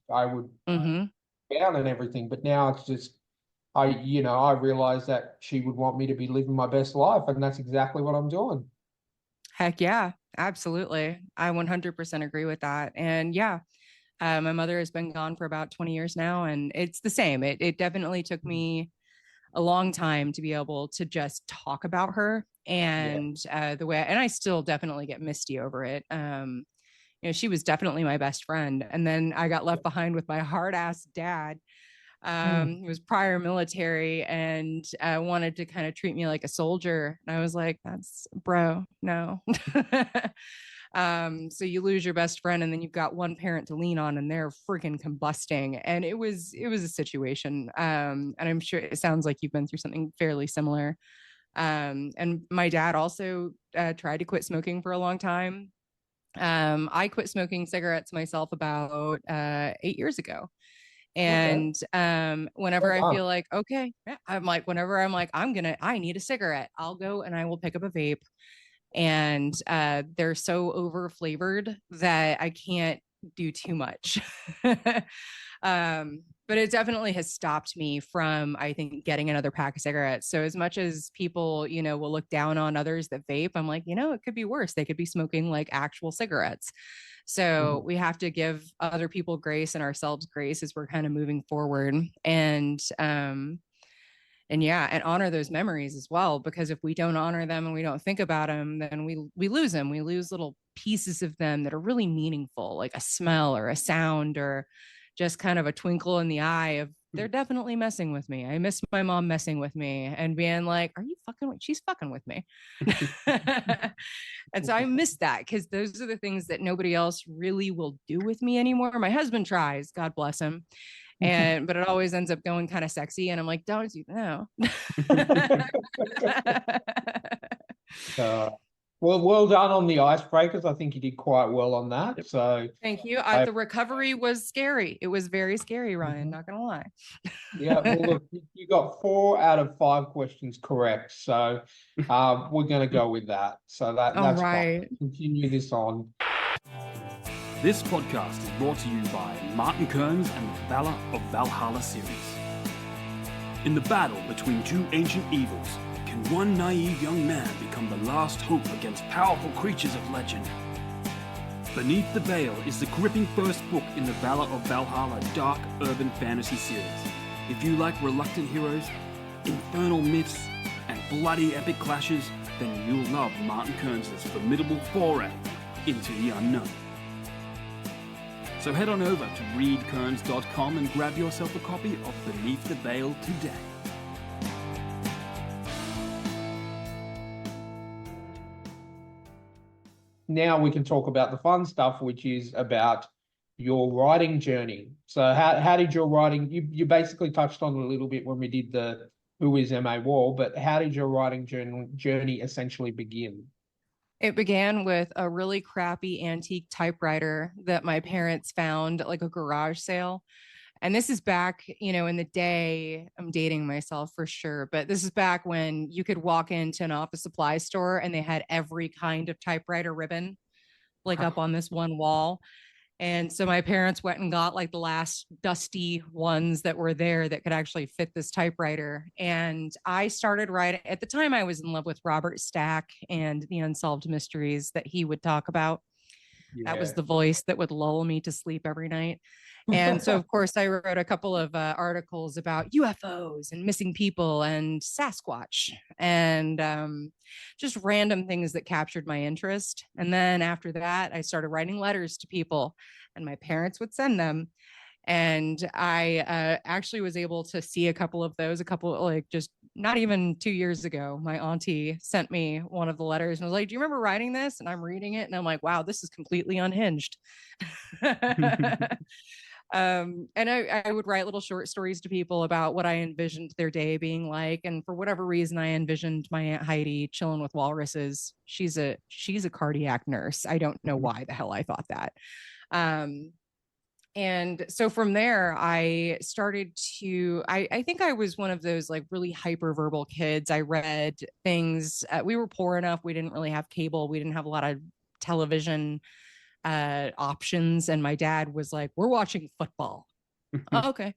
I would down and everything, but now it's just, I realize that she would want me to be living my best life, and that's exactly what I'm doing. Heck yeah, absolutely. I 100% agree with that. And yeah, my mother has been gone for about 20 years now, and it's the same. It definitely took me a long time to be able to just talk about her and the way, and I still definitely get misty over it. She was definitely my best friend. And then I got left behind with my hard ass dad. He was prior military and wanted to kind of treat me like a soldier. And I was like, that's bro, no. So you lose your best friend and then you've got one parent to lean on and they're freaking combusting. And it was a situation. And I'm sure it sounds like you've been through something fairly similar. And my dad also tried to quit smoking for a long time. I quit smoking cigarettes myself about 8 years ago. And whenever I feel like, okay, whenever I'm like, I need a cigarette, I'll go and I will pick up a vape. And they're so over flavored that I can't do too much. But it definitely has stopped me from, I think, getting another pack of cigarettes. So as much as people, will look down on others that vape, I'm like, it could be worse. They could be smoking like actual cigarettes. So we have to give other people grace and ourselves grace as we're kind of moving forward. And honor those memories as well, because if we don't honor them and we don't think about them, then we lose them. We lose little pieces of them that are really meaningful, like a smell or a sound or just kind of a twinkle in the eye of they're definitely messing with me. I miss my mom messing with me and being like, are you fucking with, she's fucking with me. And so I miss that because those are the things that nobody else really will do with me anymore. My husband tries, God bless him. But it always ends up going kind of sexy. And I'm like, don't you know? Well done on the icebreakers. I think you did quite well on that. So thank you. The recovery was scary. It was very scary, Ryan. Not gonna lie. Yeah. Well, look, you got 4 out of 5 questions correct. So we're going to go with that. So that's right. Fine. Continue this on. This podcast is brought to you by Martin Kearns and the Valor of Valhalla series. In the battle between 2 ancient evils, can one naive young man become the last hope against powerful creatures of legend? Beneath the Veil is the gripping first book in the Valor of Valhalla dark urban fantasy series. If you like reluctant heroes, infernal myths, and bloody epic clashes, then you'll love Martin Kearns' formidable foray into the unknown. So head on over to readkearns.com and grab yourself a copy of Beneath the Veil today. Now we can talk about the fun stuff, which is about your writing journey. So how did your writing, you basically touched on it a little bit when we did the Who is M.A. Wall, but how did your writing journey essentially begin? It began with a really crappy antique typewriter that my parents found at like a garage sale. And this is back, in the day, I'm dating myself for sure, but this is back when you could walk into an office supply store and they had every kind of typewriter ribbon, like up on this one wall. And so my parents went and got like the last dusty ones that were there that could actually fit this typewriter. And I started writing. At the time, I was in love with Robert Stack and the unsolved mysteries that he would talk about. Yeah. That was the voice that would lull me to sleep every night. And so, of course, I wrote a couple of articles about UFOs and missing people and Sasquatch and just random things that captured my interest. And then after that, I started writing letters to people and my parents would send them. And I actually was able to see a couple of those, like just not even 2 years ago. My auntie sent me one of the letters and was like, do you remember writing this? And I'm reading it and I'm like, wow, this is completely unhinged. And I would write little short stories to people about what I envisioned their day being like. And for whatever reason, I envisioned my Aunt Heidi chilling with walruses. She's a cardiac nurse. I don't know why the hell I thought that. And so from there, I started to, I think I was one of those like really hyperverbal kids. I read things. We were poor enough. We didn't really have cable. We didn't have a lot of television options. And my dad was like, we're watching football. Oh, okay.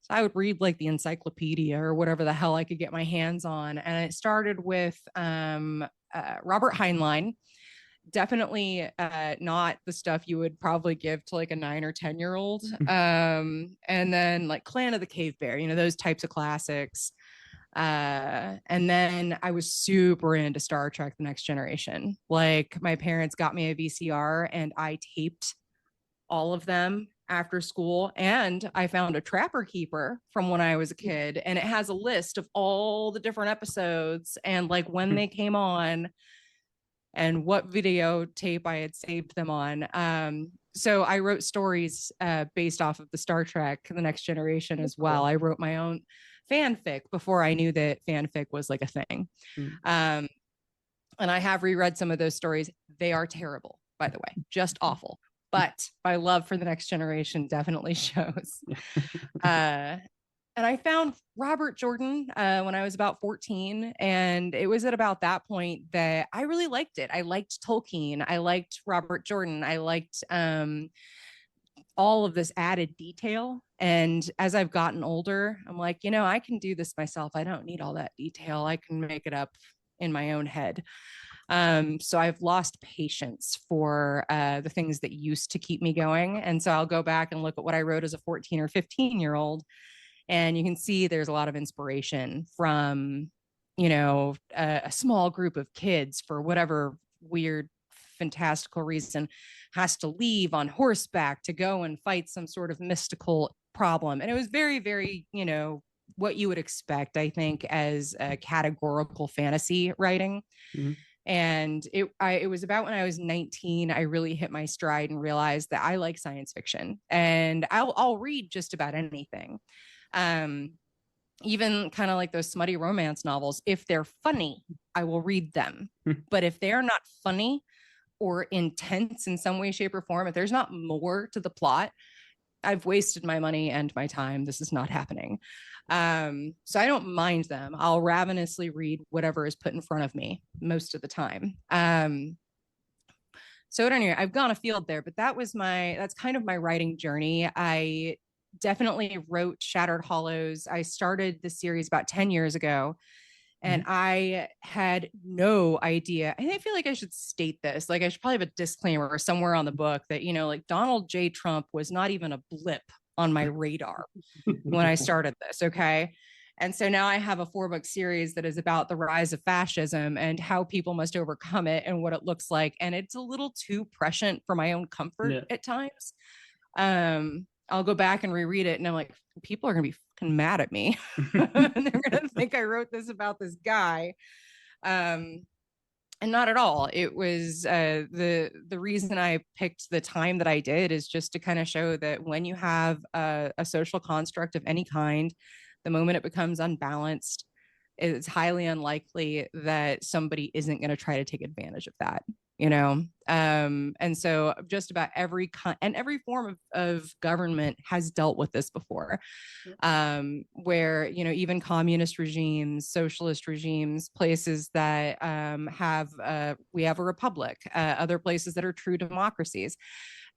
So I would read like the encyclopedia or whatever the hell I could get my hands on. And it started with Robert Heinlein. Definitely not the stuff you would probably give to like a 9 or 10-year-old. And then like Clan of the Cave Bear, you know, those types of classics. And then I was super into Star Trek: The Next Generation. Like my parents got me a VCR and I taped all of them after school. And I found a Trapper Keeper from when I was a kid, and it has a list of all the different episodes and like when they came on and what videotape I had saved them on. So I wrote stories based off of the Star Trek: The Next Generation as well. I wrote my own fanfic before I knew that fanfic was like a thing. And I have reread some of those stories. They are terrible, by the way, just awful. But my love for The Next Generation definitely shows. And I found Robert Jordan when I was about 14. And it was at about that point that I really liked it. I liked Tolkien. I liked Robert Jordan. I liked all of this added detail. And as I've gotten older, I'm like, you know, I can do this myself. I don't need all that detail. I can make it up in my own head. So I've lost patience for the things that used to keep me going. And so I'll go back and look at what I wrote as a 14 or 15-year-old. And you can see there's a lot of inspiration from, you know, a small group of kids for whatever weird, fantastical reason has to leave on horseback to go and fight some sort of mystical problem. And it was very, very, you know, what you would expect, I think, as a categorical fantasy writing. And it was about when I was 19, I really hit my stride and realized that I like science fiction, and I'll read just about anything. Even kind of like those smutty romance novels. If they're funny, I will read them. But if they're not funny or intense in some way, shape, or form, if there's not more to the plot, I've wasted my money and my time. This is not happening. So I don't mind them. I'll ravenously read whatever is put in front of me most of the time. So anyway, I've gone afield there, but that's kind of my writing journey. I definitely wrote Shattered Hallows. I started the series about 10 years ago, and I had no idea. And I feel like I should state this. Like I should probably have a disclaimer somewhere on the book that, you know, like Donald J. Trump was not even a blip on my radar when I started this. Okay. And so now I have a 4-book series that is about the rise of fascism and how people must overcome it and what it looks like. And it's a little too prescient for my own comfort at times. I'll go back and reread it and I'm like, people are going to be fucking mad at me. And they're going to think I wrote this about this guy. And not at all. It was the reason I picked the time that I did is just to kind of show that when you have a social construct of any kind, the moment it becomes unbalanced, it's highly unlikely that somebody isn't going to try to take advantage of that, you know? And so just about every form of government has dealt with this before, where, you know, even communist regimes, socialist regimes, places that we have a republic, other places that are true democracies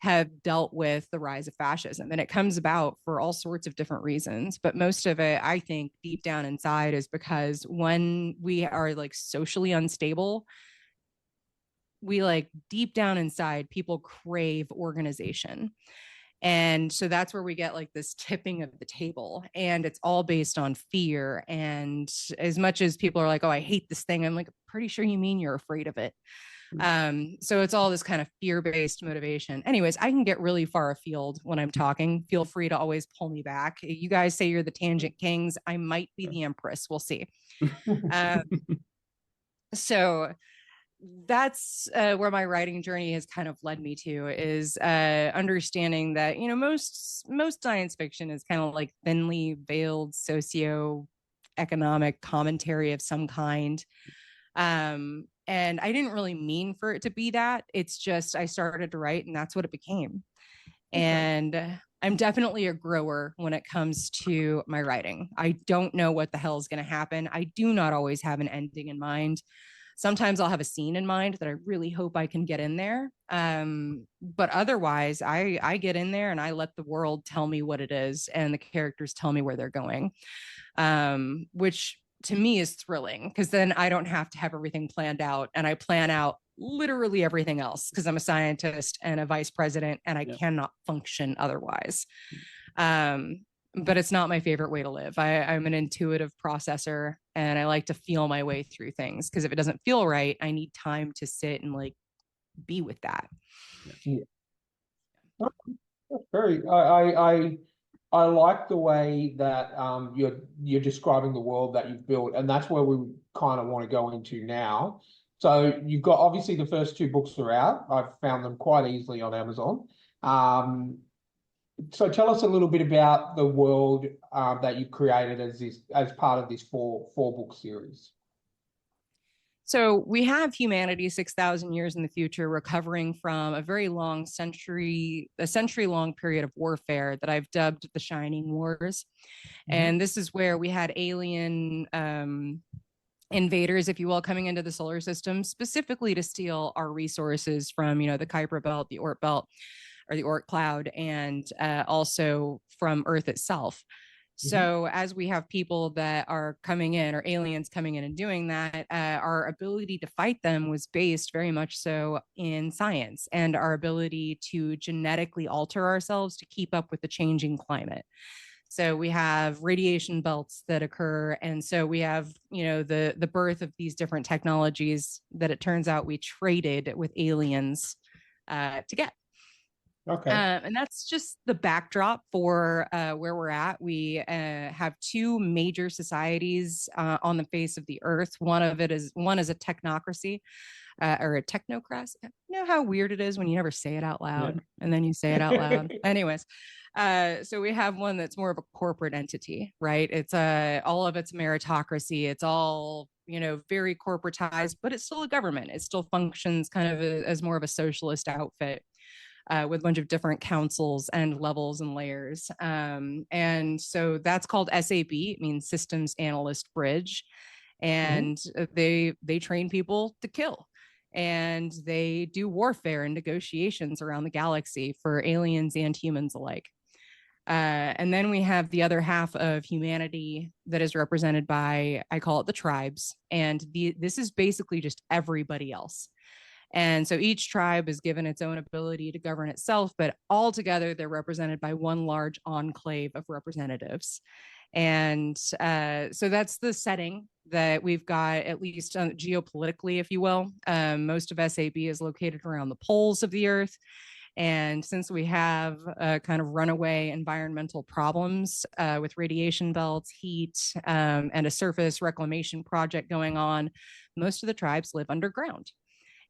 have dealt with the rise of fascism. And it comes about for all sorts of different reasons. But most of it, I think, deep down inside is because when we are like socially unstable, we like deep down inside, people crave organization. And so that's where we get like this tipping of the table, and it's all based on fear. And as much as people are like, oh, I hate this thing, I'm like, pretty sure you mean you're afraid of it. So it's all this kind of fear-based motivation. Anyways, I can get really far afield when I'm talking. Feel free to always pull me back. You guys say you're the tangent kings. I might be the empress. We'll see. So that's where my writing journey has kind of led me to, is understanding that, you know, most science fiction is kind of like thinly veiled socio-economic commentary of some kind. And I didn't really mean for it to be that. It's just I started to write and that's what it became. And I'm definitely a grower when it comes to my writing. I don't know what the hell is going to happen. I do not always have an ending in mind. Sometimes I'll have a scene in mind that I really hope I can get in there. But otherwise, I get in there and I let the world tell me what it is and the characters tell me where they're going, which to me is thrilling, because then I don't have to have everything planned out, and I plan out literally everything else because I'm a scientist and a vice president and I cannot function otherwise. But it's not my favorite way to live. I'm an intuitive processor and I like to feel my way through things, because if it doesn't feel right, I need time to sit and like be with that. Yeah. That's very, I like the way that you're describing the world that you've built, and that's where we kind of want to go into now. So you've got, obviously the first two books are out. I've found them quite easily on Amazon. So tell us a little bit about the world that you created as part of this four book series. So we have humanity 6,000 years in the future recovering from a very long century-long period of warfare that I've dubbed the Shining Wars. And this is where we had alien invaders, if you will, coming into the solar system specifically to steal our resources from, you know, the Kuiper Belt, the Oort Belt, or the Oort Cloud, and also from Earth itself. So as we have people that are coming in, or aliens coming in and doing that, our ability to fight them was based very much so in science and our ability to genetically alter ourselves to keep up with the changing climate. So we have radiation belts that occur. And so we have, you know, the birth of these different technologies that it turns out we traded with aliens to get. Okay. And that's just the backdrop for where we're at. We have two major societies on the face of the earth. One is a technocracy or a technocracy. You know how weird it is when you never say it out loud and then you say it out loud. Anyways, so we have one that's more of a corporate entity, right? It's all of it's meritocracy. It's all, you know, very corporatized, but it's still a government. It still functions kind of as more of a socialist outfit. With a bunch of different councils and levels and layers. And so that's called SAB. It means Systems Analyst Bridge. And they train people to kill. And they do warfare and negotiations around the galaxy for aliens and humans alike. And then we have the other half of humanity that is represented by, I call it the tribes. And this is basically just everybody else. And so each tribe is given its own ability to govern itself, but all together they're represented by one large enclave of representatives. And so that's the setting that we've got, at least geopolitically, if you will. Most of SAB is located around the poles of the Earth. And since we have kind of runaway environmental problems with radiation belts, heat, and a surface reclamation project going on, most of the tribes live underground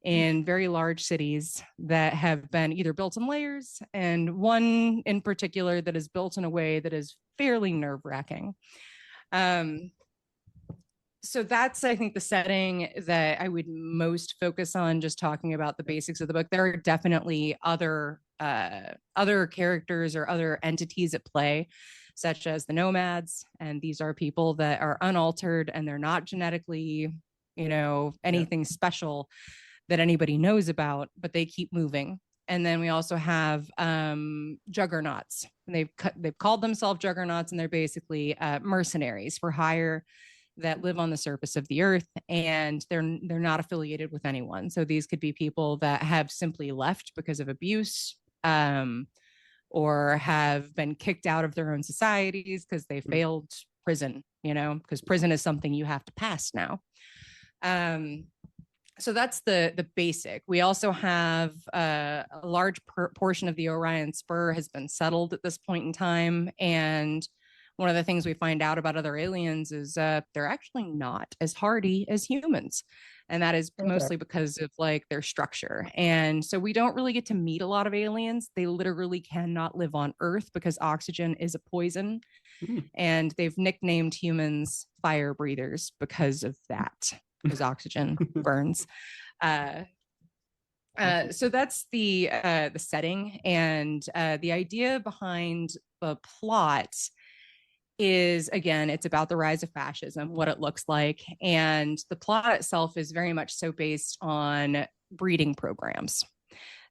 in very large cities that have been either built in layers, and one in particular that is built in a way that is fairly nerve-wracking. So that's, I think, the setting that I would most focus on, just talking about the basics of the book. There are definitely other characters or other entities at play, such as the nomads, and these are people that are unaltered and they're not genetically, you know, anything special that anybody knows about, but they keep moving. And then we also have juggernauts. And they've called themselves juggernauts, and they're basically mercenaries for hire that live on the surface of the earth, and they're not affiliated with anyone. So these could be people that have simply left because of abuse, or have been kicked out of their own societies because they failed prison, you know, because prison is something you have to pass now. So that's the basic. We also have a large portion of the Orion Spur has been settled at this point in time. And one of the things we find out about other aliens is they're actually not as hardy as humans. And that is Okay. mostly because of like their structure. And so we don't really get to meet a lot of aliens. They literally cannot live on Earth because oxygen is a poison. And they've nicknamed humans fire breathers because of that, because oxygen burns. So that's the setting, and the idea behind the plot is, again, it's about the rise of fascism, what it looks like, and the plot itself is very much so based on breeding programs.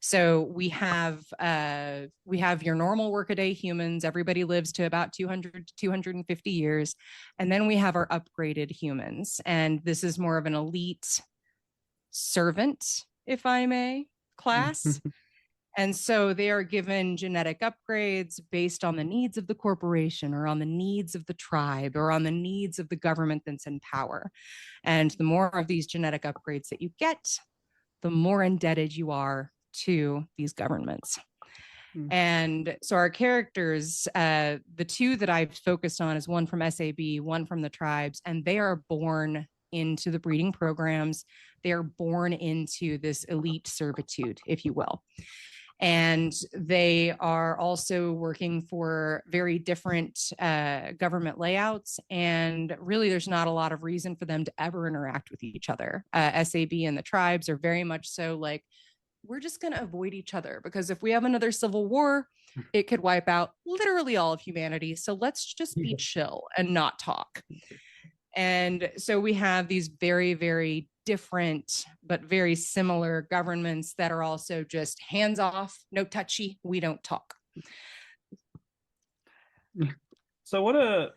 So we have your normal workaday humans. Everybody lives to about 200 to 250 years, and then we have our upgraded humans, and this is more of an elite servant, if I may, class. And so they are given genetic upgrades based on the needs of the corporation or on the needs of the tribe or on the needs of the government that's in power. And the more of these genetic upgrades that you get, the more indebted you are to these governments. And so our characters, the two that I've focused on is one from SAB, one from the tribes, and they are born into the breeding programs. They are born into this elite servitude, if you will. And they are also working for very different government layouts. And really, there's not a lot of reason for them to ever interact with each other. SAB and the tribes are very much so like, we're just going to avoid each other because if we have another civil war, it could wipe out literally all of humanity. So let's just be chill and not talk. And so we have these very, very different but very similar governments that are also just hands off, no touchy, we don't talk. So what are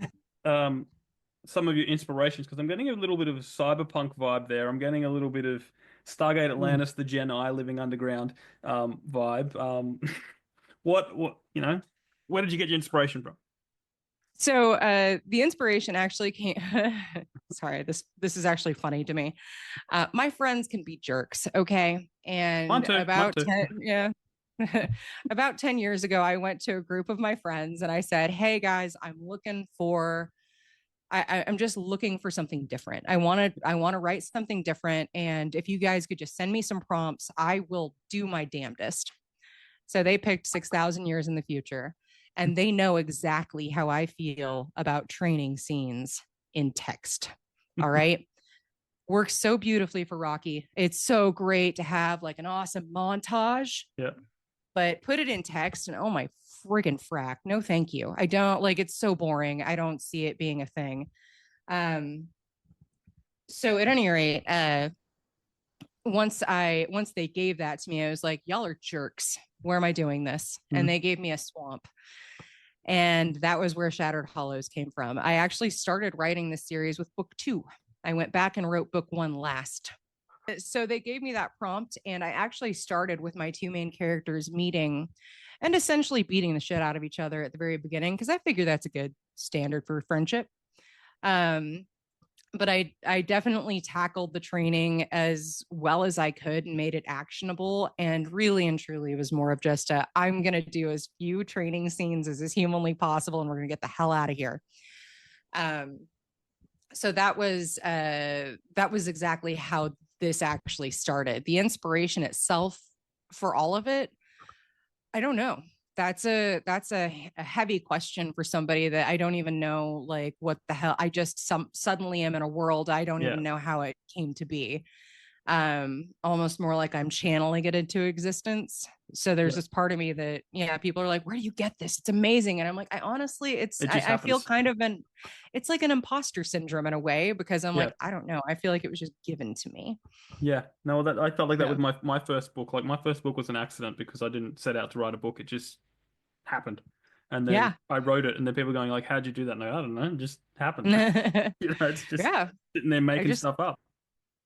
some of your inspirations? Because I'm getting a little bit of a cyberpunk vibe there. I'm getting a little bit of Stargate Atlantis, the Gen I living underground vibe. What where did you get your inspiration from? So the inspiration actually came. Sorry, this is actually funny to me. My friends can be jerks, okay? And Mine too, about mine too. 10, yeah, about 10 years ago, I went to a group of my friends and I said, "Hey guys, I'm looking for. I'm just looking for something different. I want to write something different, and if you guys could just send me some prompts, I will do my damnedest." So they picked 6,000 years in the future. And they know exactly how I feel about training scenes in text. All right. Works so beautifully for Rocky. It's so great to have like an awesome montage. Yeah. But put it in text and oh my friggin' frack. No, thank you. I don't like it's so boring. I don't see it being a thing. So at any rate, once they gave that to me, I was like, y'all are jerks. Where am I doing this? And they gave me a swamp. And that was where Shattered Hallows came from. I actually started writing this series with book 2. I went back and wrote book 1 last. So they gave me that prompt, and I actually started with my 2 main characters meeting and essentially beating the shit out of each other at the very beginning, because I figure that's a good standard for friendship. But I definitely tackled the training as well as I could and made it actionable. And really and truly, it was more of just I'm going to do as few training scenes as is humanly possible, and we're going to get the hell out of here. So that was exactly how this actually started. The inspiration itself for all of it, I don't know. That's a heavy question for somebody that I don't even know, like, what the hell. I just suddenly am in a world I don't even know how it came to be. Almost more like I'm channeling it into existence. So there's this part of me that, people are like, where do you get this? It's amazing. And I'm like, I honestly, I feel kind of it's like an imposter syndrome in a way, because I'm like, I don't know. I feel like it was just given to me. Yeah, no, I felt like that with my first book. Like my first book was an accident because I didn't set out to write a book. It just happened. And then I wrote it, and then people going like, how'd you do that? And I don't know, it just happened. It's just sitting there making stuff up.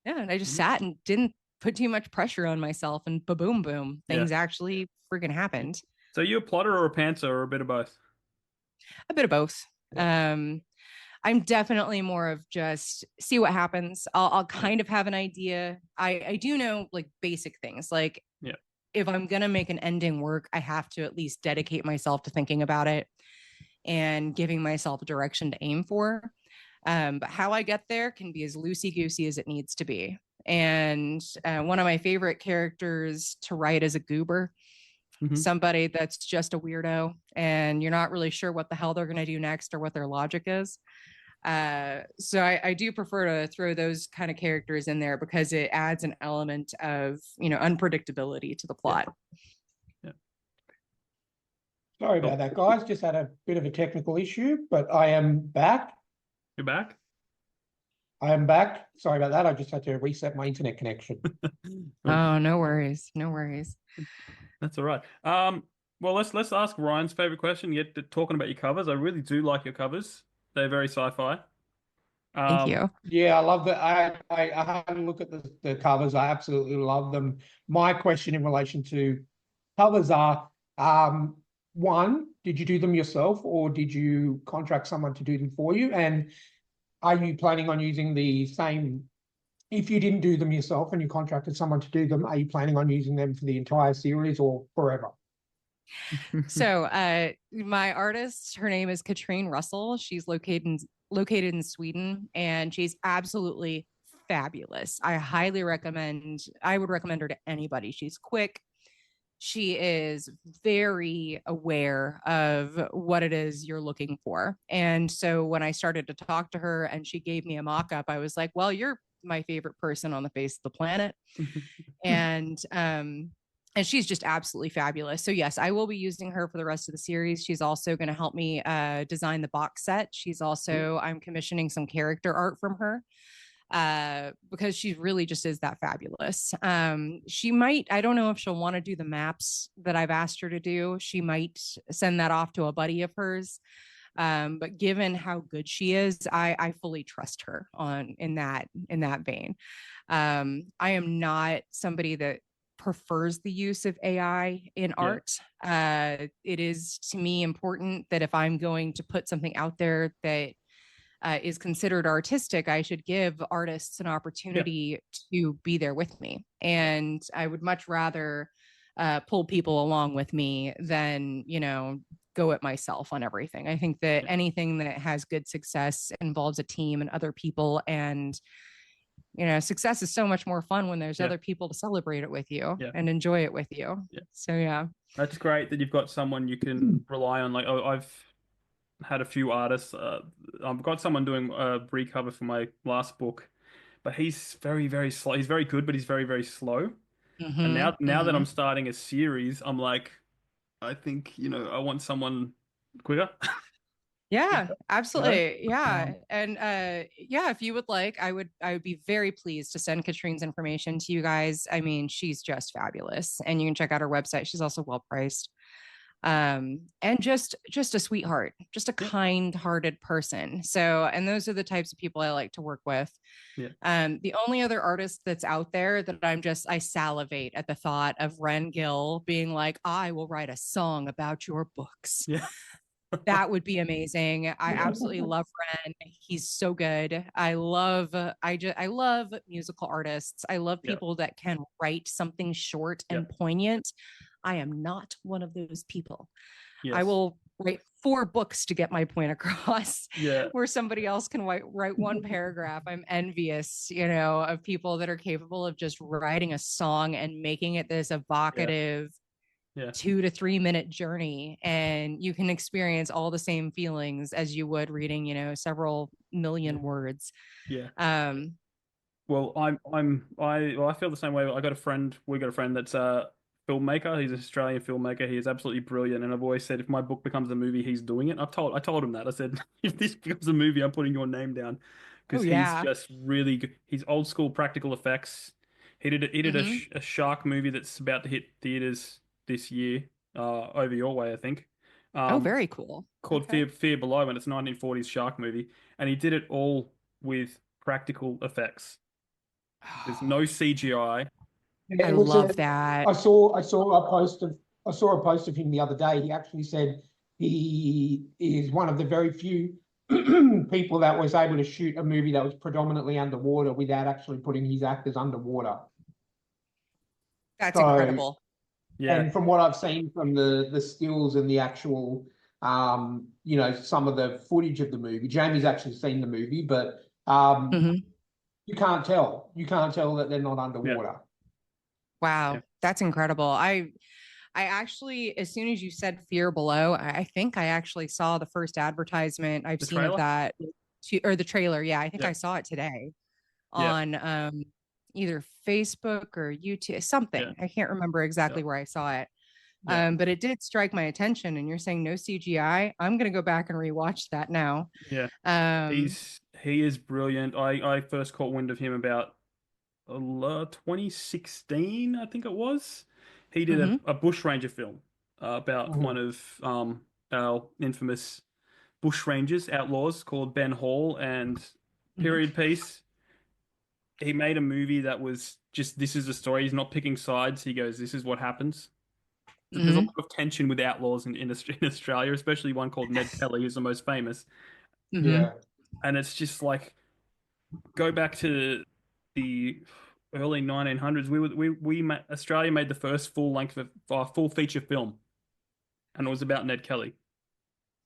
Yeah, and I just sat and didn't put too much pressure on myself, and boom, boom, things actually freaking happened. So you a plotter or a pantser or a bit of both? A bit of both. I'm definitely more of just see what happens. I'll kind of have an idea. I do know like basic things, like if I'm going to make an ending work, I have to at least dedicate myself to thinking about it and giving myself a direction to aim for. But how I get there can be as loosey-goosey as it needs to be. And one of my favorite characters to write is a goober, somebody that's just a weirdo, and you're not really sure what the hell they're going to do next or what their logic is. So I do prefer to throw those kind of characters in there because it adds an element of, unpredictability to the plot. Yeah. Sorry about that, guys. Just had a bit of a technical issue, but I am back. You're back? I am back. Sorry about that. I just had to reset my internet connection. Oh, no worries. No worries. That's all right. Well, let's ask Ryan's favorite question. Yet talking about your covers, I really do like your covers. They're very sci-fi. Thank you. Yeah, I love that. I had a look at the covers. I absolutely love them. My question in relation to covers are, one, did you do them yourself or did you contract someone to do them for you? And are you planning on using the same, if you didn't do them yourself and you contracted someone to do them, are you planning on using them for the entire series or forever? So my artist, her name is Katrine Russell. She's located in Sweden, and she's absolutely fabulous. I would recommend her to anybody. She's quick. She is very aware of what it is you're looking for. And so when I started to talk to her and she gave me a mock-up, I was like, well, you're my favorite person on the face of the planet. And she's just absolutely fabulous. So yes, I will be using her for the rest of the series. She's also going to help me design the box set. I'm commissioning some character art from her because she really just is that fabulous. I don't know if she'll want to do the maps that I've asked her to do. She might send that off to a buddy of hers. But given how good she is, I fully trust her in that vein. I am not somebody that prefers the use of AI in art. It is to me important that if I'm going to put something out there that is considered artistic, I should give artists an opportunity to be there with me. And I would much rather pull people along with me than, go it myself on everything. I think that anything that has good success involves a team and other people, and success is so much more fun when there's other people to celebrate it with you and enjoy it with you. So yeah, that's great that you've got someone you can rely on. Like, I've had a few artists. I've got someone doing a recover for my last book, but he's very, very slow. He's very good, but he's very, very slow. And now that I'm starting a series, I'm like, I think, I want someone quicker. Yeah, absolutely. Yeah. And if you would like, I would be very pleased to send Katrine's information to you guys. I mean, she's just fabulous, and you can check out her website. She's also well priced. And just a sweetheart, just a kind-hearted person. So, and those are the types of people I like to work with. The only other artist that's out there that I salivate at the thought of Ren Gill being like, I will write a song about your books. That would be amazing. I absolutely love Ren. He's so good. I love musical artists. I love people that can write something short and poignant. I am not one of those people. I will write 4 books to get my point across. Where somebody else can write 1 paragraph. I'm envious, of people that are capable of just writing a song and making it this evocative 2 to 3 minute journey, and you can experience all the same feelings as you would reading, several million words. Well, I feel the same way. We got a friend that's a filmmaker. He's an Australian filmmaker. He is absolutely brilliant. And I've always said, if my book becomes a movie, he's doing it. I told him that. I said, if this becomes a movie, I'm putting your name down, because he's just really good. He's old school practical effects. He did a shark movie that's about to hit theaters this year, over your way, I think. Very cool. Called Fear Below, and it's a 1940s shark movie, and he did it all with practical effects. There's no CGI. I love that. I saw a post of him the other day. He actually said he is one of the very few people that was able to shoot a movie that was predominantly underwater without actually putting his actors underwater. That's incredible. And from what I've seen from the stills and the actual, some of the footage of the movie, Jamie's actually seen the movie, but you can't tell. You can't tell that they're not underwater. Wow, Yeah. that's incredible. I actually, as soon as you said Fear Below, I think I actually saw the first advertisement I've The seen of trailer? that, or the trailer. Yeah, I think Yeah. I saw it today Yeah. on either Facebook or YouTube, Yeah. something. I can't remember exactly Yeah. where I saw it. Yeah. But it did strike my attention. And you're saying no CGI. I'm gonna go back and rewatch that now. Yeah. Um, He is brilliant. I first caught wind of him about 2016, I think it was. He did mhm, a bushranger film about Mhm. one of our infamous bushrangers, outlaws, called Ben Hall, and mhm, period piece. He made a movie that was just, this is the story. He's not picking sides. He goes, this is what happens. There's a mhm, lot of tension with outlaws in Australia, especially one called Ned Kelly, who's the most famous. mhm. Yeah. And it's just like, go back to the early 1900s. Australia made the first full length of full feature film, and it was about Ned Kelly.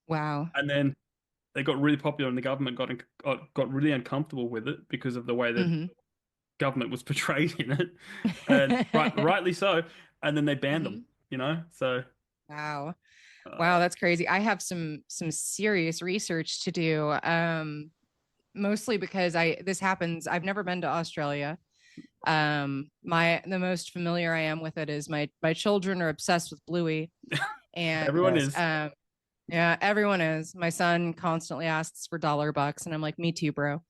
Wow. And then they got really popular, and the government got really uncomfortable with it because of the way the Mhm. government was portrayed in it, and rightly so. And then they banned them. Mhm. So Wow. Wow, uh, that's crazy. I have some serious research to do. Mostly because this happens. I've never been to Australia. The most familiar I am with it is my children are obsessed with Bluey, and everyone is. yeah, everyone is. My son constantly asks for dollar bucks, and I'm like, me too, bro.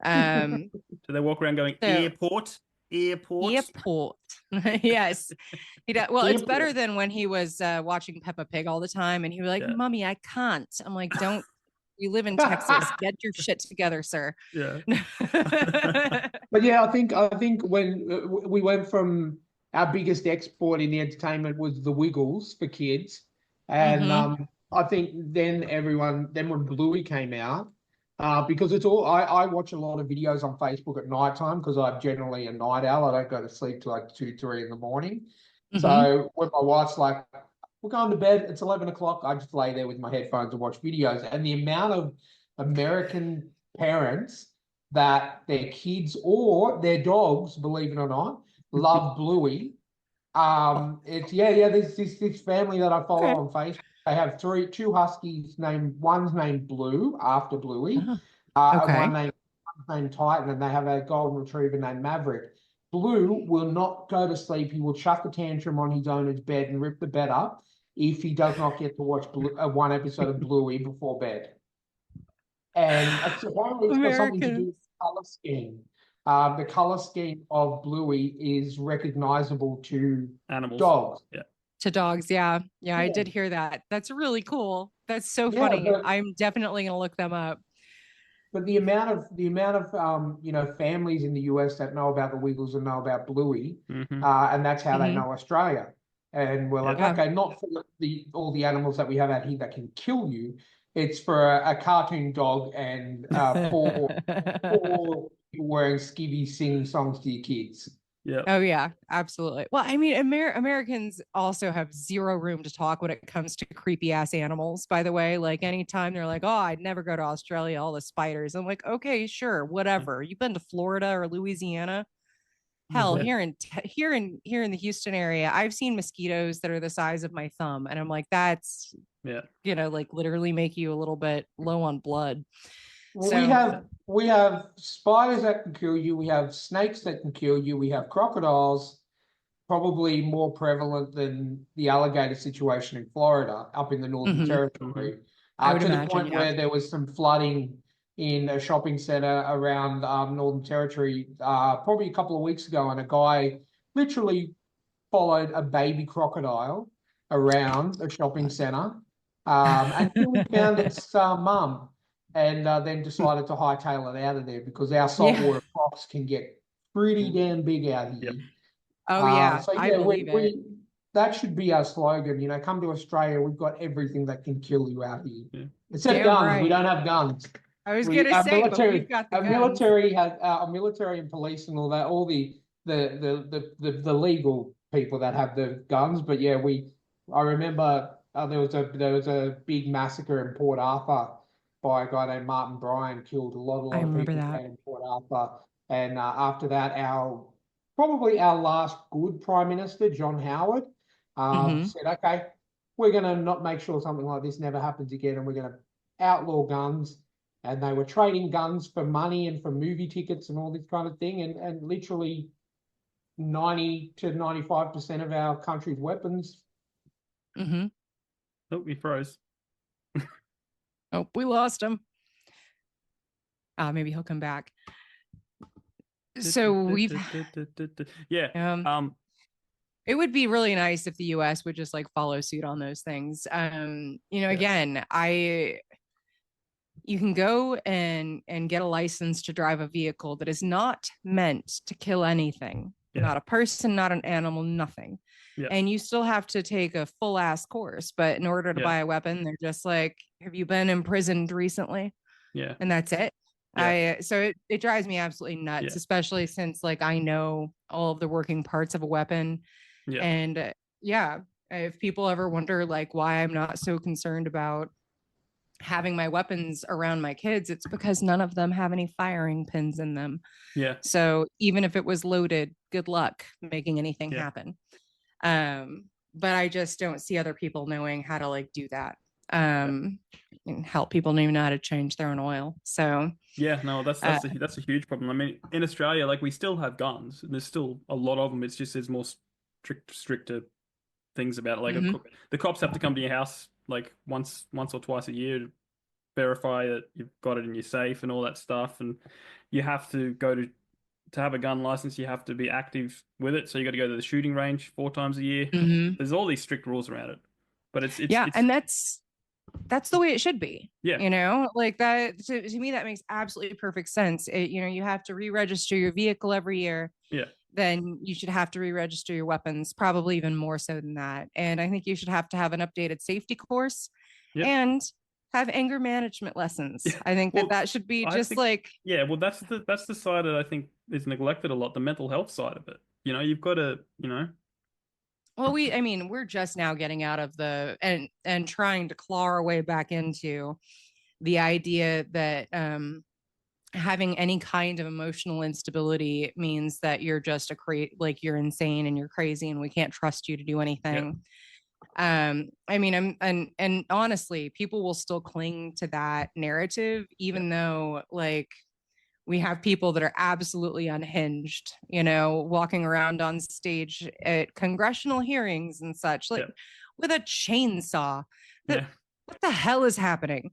Um, So they walk around going so airport, airport. airport, yes, well, it's better Airport. than when he was watching Peppa Pig all the time, and he was like, Yeah, "Mommy, I can't." I'm like, "Don't. You live in Texas. Get your shit together, sir." yeah. But yeah, I think when we went from our biggest export in the entertainment was the Wiggles for kids, and Mm-hmm. I think then when Bluey came out, because it's all I watch a lot of videos on Facebook at night time because I'm generally a night owl. I don't go to sleep till like 2, 3 in the morning. Mm-hmm. So when my wife's like, "We're going to bed," it's 11 o'clock. I just lay there with my headphones and watch videos, and the amount of American parents that their kids or their dogs, believe it or not, love Bluey. It's yeah. There's this family that I follow Okay. on Facebook. They have two huskies one's named Blue after Bluey, Uh-huh. and Okay. one's named Titan, and they have a golden retriever named Maverick. Blue will not go to sleep. He will chuck a tantrum on his owner's bed and rip the bed up if he does not get to watch one episode of Bluey before bed. And apparently it's got something to do with Americans. the color scheme. The color scheme of Bluey is recognizable to Animals. dogs. Yeah. To dogs. Yeah. Yeah, I Yeah, did hear that. That's really cool. That's so yeah, funny. I'm definitely gonna look them up. but the amount of families in the US that know about the Wiggles and know about Bluey, Hmm. and that's how they Hmm. know Australia. And we're like, Yep. Yeah. okay, not for all the animals that we have out here that can kill you. It's for a cartoon dog and four people wearing skivvies singing songs to your kids. Yep. Oh yeah, absolutely. Well, I mean, Americans also have zero room to talk when it comes to creepy ass animals. By the way, like anytime they're like, "Oh, I'd never go to Australia, all the spiders." I'm like, "Okay, sure, whatever." You've been to Florida or Louisiana? Hell, Mhm. here in the Houston area, I've seen mosquitoes that are the size of my thumb, and I'm like, that's Yeah. like literally make you a little bit low on blood. Well, we So, have we have spiders that can kill you. We have snakes that can kill you. We have crocodiles, probably more prevalent than the alligator situation in Florida, up in the Northern mhm, Hmm. Territory, I would to the imagine, point yeah. where there was some flooding in a shopping center around Northern Territory probably a couple of weeks ago, and a guy literally followed a baby crocodile around a shopping center until he found its mum, and then decided to hightail it out of there because our Yeah. saltwater crocs can get pretty damn big out Yep. here. Oh yeah, So I yeah, believe it. we that should be our slogan. Come to Australia. We've got everything that can kill you out here, Yeah. except Damn guns. We right. don't have guns. I was We gonna our say, but we've military, got the our guns. military has our military and police and all that, all the legal people that have the guns. But yeah, I remember there was a big massacre in Port Arthur by a guy named Martin Bryan, killed a lot I of remember people that. down in Port Arthur. And after that, probably our last good Prime Minister, John Howard, said, okay, we're going to not make sure something like this never happens again, and we're going to outlaw guns. And they were trading guns for money and for movie tickets and all this kind of thing. And literally 90 to 95% of our country's weapons. Oh, we froze. Oh, we lost him. Maybe he'll come back. So we've it would be really nice if the US would just like follow suit on those things. Again, you can go and get a license to drive a vehicle that is not meant to kill anything, not a person, not an animal, nothing. And you still have to take a full ass course. But in order to buy a weapon, they're just like, have you been imprisoned recently? And that's it. So it drives me absolutely nuts, especially since like I know all of the working parts of a weapon. And if people ever wonder like why I'm not so concerned about having my weapons around my kids, it's because none of them have any firing pins in them. So even if it was loaded, good luck making anything happen. But I just don't see other people knowing how to like do that. And help people don't even know how to change their own oil. So that's a huge problem. I mean, in Australia, like we still have guns, and there's still a lot of them. It's just there's more stricter things about it. Like the cops have to come to your house like once or twice a year to verify that you've got it in your safe and all that stuff. And you have to go to have a gun license. You have to be active with it. So you got to go to the shooting range 4 times a year. There's all these strict rules around it. But it's and that's the way it should be. Like that to me that makes absolutely perfect sense. You have to re-register your vehicle every year. Then you should have to re-register your weapons, probably even more so than that. And I think you should have to have an updated safety course and have anger management lessons. I think that should be that's the side that I think is neglected a lot, the mental health side of it. You've got to well, we're just now getting out of and trying to claw our way back into the idea that having any kind of emotional instability means that you're just you're insane and you're crazy and we can't trust you to do anything. And honestly, people will still cling to that narrative, even though like we have people that are absolutely unhinged, walking around on stage at congressional hearings and such, with a chainsaw. What the hell is happening?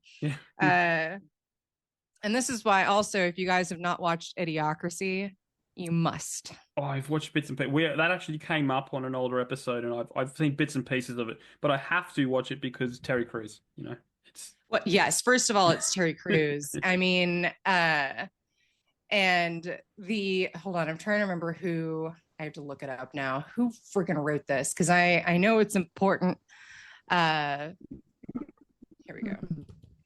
And this is why also, if you guys have not watched Idiocracy, you must. Oh, I've watched bits and pieces. That actually came up on an older episode, and I've seen bits and pieces of it. But I have to watch it because Terry Crews. It's. Well, yes. First of all, it's Terry Crews. I mean, and hold on, I'm trying to remember who. I have to look it up now. Who freaking wrote this? Because I know it's important. Here we go,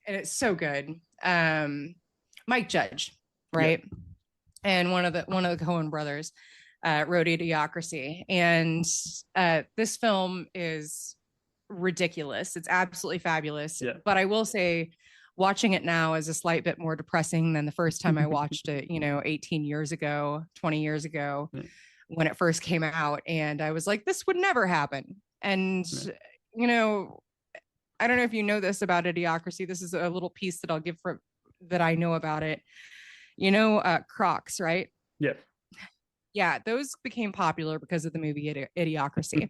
and it's so good. Mike Judge, right? And one of the Coen brothers wrote Idiocracy, and this film is ridiculous. It's absolutely fabulous. But I will say, watching it now is a slight bit more depressing than the first time I watched it. 18 years ago, 20 years ago, when it first came out, and I was like, this would never happen. And I don't know if you know this about Idiocracy. This is a little piece that I'll give that I know about it. Crocs, right? Yeah, those became popular because of the movie Idiocracy.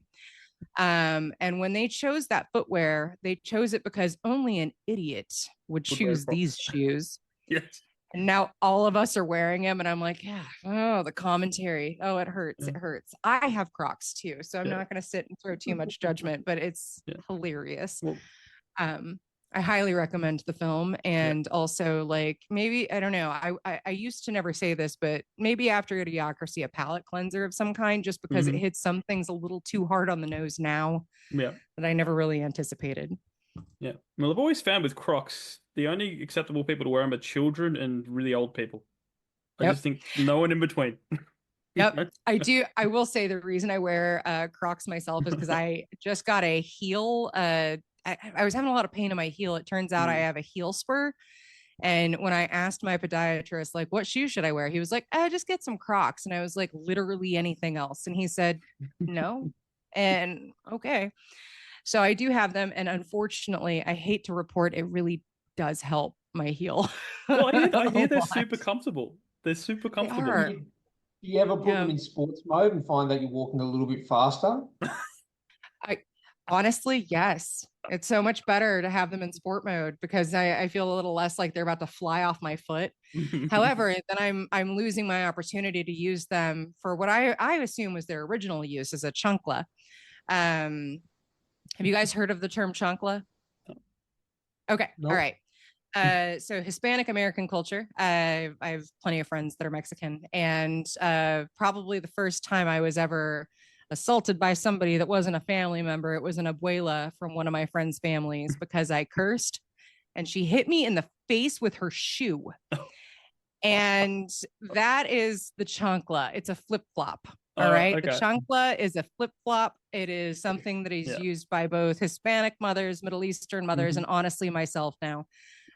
And when they chose that footwear, they chose it because only an idiot would choose these shoes. And now all of us are wearing them, and I'm like, the commentary. Oh, it hurts. It hurts. I have Crocs too, so I'm not going to sit and throw too much judgment, but it's hilarious. I highly recommend the film. And also, like, maybe, I don't know, I used to never say this, but maybe after Idiocracy, a palate cleanser of some kind, just because it hits some things a little too hard on the nose now that I never really anticipated. Well, I've always found with Crocs, the only acceptable people to wear them are children and really old people. I just think no one in between. I will say the reason I wear Crocs myself is because I just got a heel. I was having a lot of pain in my heel. It turns out I have a heel spur, And when I asked my podiatrist, like, what shoes should I wear? He was like, oh, just get some Crocs. And I was like, literally anything else. And he said, no. And okay. So I do have them. And unfortunately, I hate to report, it really does help my heel. Well, I hear they're super comfortable. They're super comfortable. Are. Do you ever put them in sports mode and find that you're walking a little bit faster? Honestly, yes. It's so much better to have them in sport mode because I feel a little less like they're about to fly off my foot. However, then I'm losing my opportunity to use them for what I assume was their original use as a chunkla. Have you guys heard of the term chunkla? Okay. Nope. All right. So Hispanic American culture. I have plenty of friends that are Mexican, and probably the first time I was ever assaulted by somebody that wasn't a family member, it was an abuela from one of my friends' families because I cursed, and she hit me in the face with her shoe. And that is the chancla. It's a flip flop. All right. Okay. The chancla is a flip flop. It is something that is used by both Hispanic mothers, Middle Eastern mothers, and honestly myself now.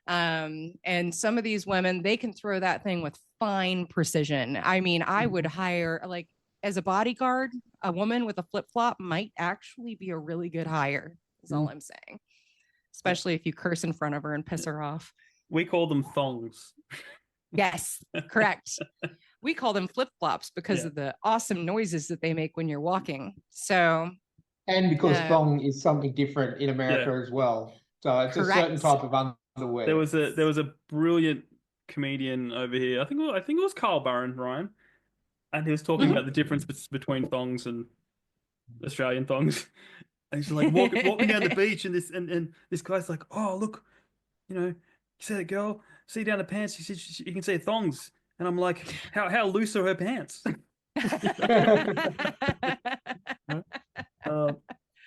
And some of these women, they can throw that thing with fine precision. I mean, I would hire, like, as a bodyguard, a woman with a flip flop might actually be a really good hire, is all I'm saying. Especially if you curse in front of her and piss her off. We call them thongs. Yes, correct. We call them flip flops because of the awesome noises that they make when you're walking. So, and because thong is something different in America as well. So it's a certain type of underwear. There was a brilliant comedian over here. I think it was Carl Barron, Ryan, and he was talking about the difference between thongs and Australian thongs. And he's like walking down the beach, and this guy's like, "Oh, look, you see that girl? See down the pants? You can see thongs." And I'm like, "How loose are her pants?"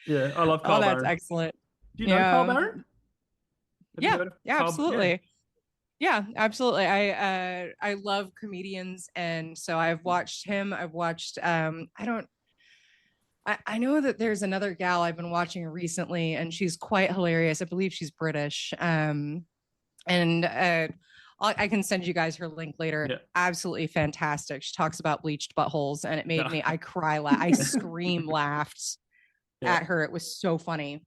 Yeah, I love Carl Barron. That's excellent. Do you know Carl Barron? Yeah, absolutely. Yeah, absolutely. I love comedians, and so I've watched him. I've watched I know that there's another gal I've been watching recently, and she's quite hilarious. I believe she's British. And I can send you guys her link later. Yeah. Absolutely fantastic. She talks about bleached buttholes, and it made me, I scream laughed at her. It was so funny.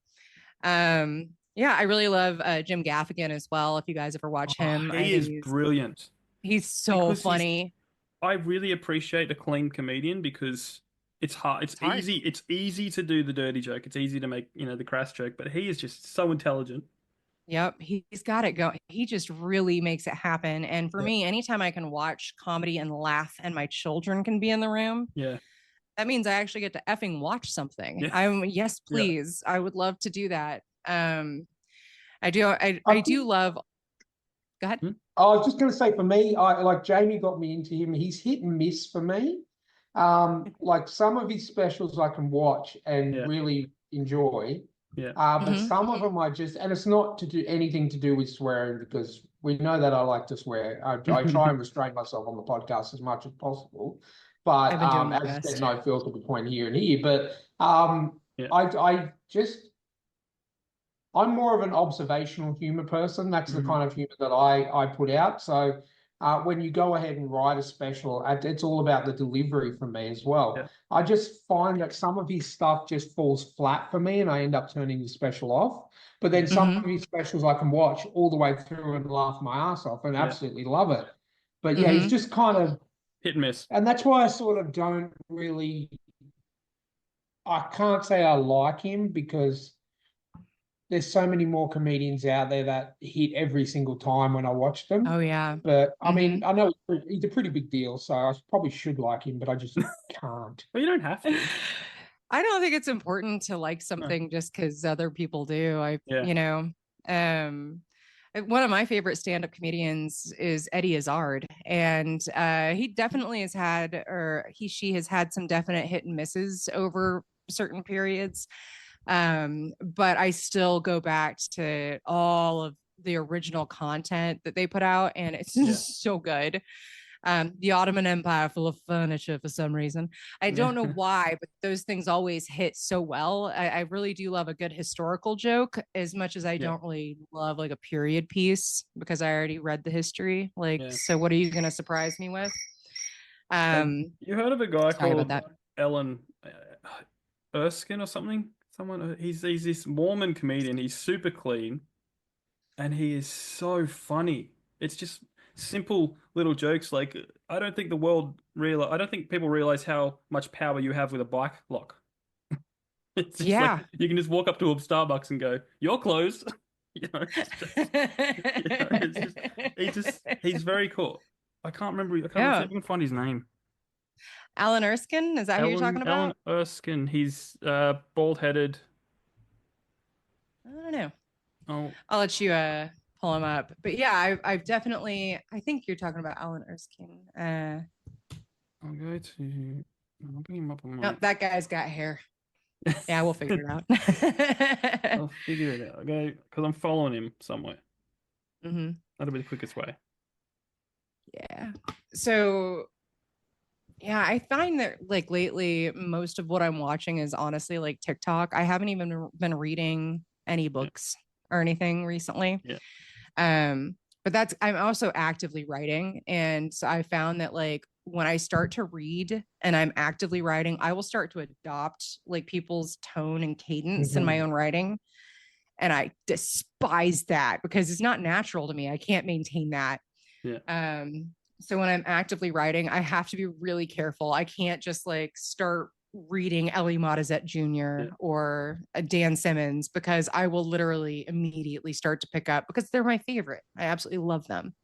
Yeah, I really love Jim Gaffigan as well. If you guys ever watch him, he is brilliant. He's so funny. I really appreciate a clean comedian because it's hard. It's easy. It's easy to do the dirty joke. It's easy to make the crass joke. But he is just so intelligent. Yep, he's got it going. He just really makes it happen. And for me, anytime I can watch comedy and laugh, and my children can be in the room, that means I actually get to effing watch something. Yes, please. I would love to do that. I do love. Go ahead. I was just going to say, for me, I like Jamie got me into him. He's hit and miss for me. Like some of his specials I can watch and really enjoy. But some of them I just, and it's not to do anything to do with swearing, because we know that I like to swear. I try and restrain myself on the podcast as much as possible. But as I said, no filter between here and here. But I'm more of an observational humor person. That's the kind of humor that I put out. So when you go ahead and write a special, it's all about the delivery for me as well. Yeah. I just find that some of his stuff just falls flat for me, and I end up turning the special off. But then some of his specials I can watch all the way through and laugh my ass off and absolutely love it. But he's just kind of hit and miss. And that's why I sort of don't really, I can't say I like him, because there's so many more comedians out there that hit every single time when I watch them. Oh, yeah. But, I mean, I know he's a pretty big deal, so I probably should like him, but I just can't. Well, you don't have to. I don't think it's important to like something just because other people do. One of my favorite stand-up comedians is Eddie Izzard, and he definitely has had, she has had some definite hit and misses over certain periods. But I still go back to all of the original content that they put out, and it's just so good. The Ottoman Empire full of furniture for some reason. I don't know why, but those things always hit so well. I really do love a good historical joke as much as I don't really love like a period piece because I already read the history. So what are you going to surprise me with? You heard of a guy called that. Alan Erskine or something? He's this Mormon comedian. He's super clean, and he is so funny. It's just simple little jokes. Like I don't think people realize how much power you have with a bike lock. It's just like you can just walk up to a Starbucks and go, "You're closed." He's very cool. I can't remember. I can't remember if I can find his name. Alan Erskine? Is that who you're talking about? Alan Erskine. He's bald-headed. I don't know. I'll let you pull him up. But yeah, I've definitely. I think you're talking about Alan Erskine. I'll bring him up on no, that guy's got hair. Yeah, we'll figure it out. I'll figure it out. Okay, because I'm following him somewhere. That'll be the quickest way. Yeah. So. Yeah, I find that like lately, most of what I'm watching is honestly like TikTok. I haven't even been reading any books or anything recently. But I'm also actively writing. And so I found that like when I start to read and I'm actively writing, I will start to adopt like people's tone and cadence in my own writing. And I despise that because it's not natural to me. I can't maintain that. So when I'm actively writing, I have to be really careful. I can't just like start reading Ellie Modizette Jr. or Dan Simmons because I will literally immediately start to pick up because they're my favorite. I absolutely love them.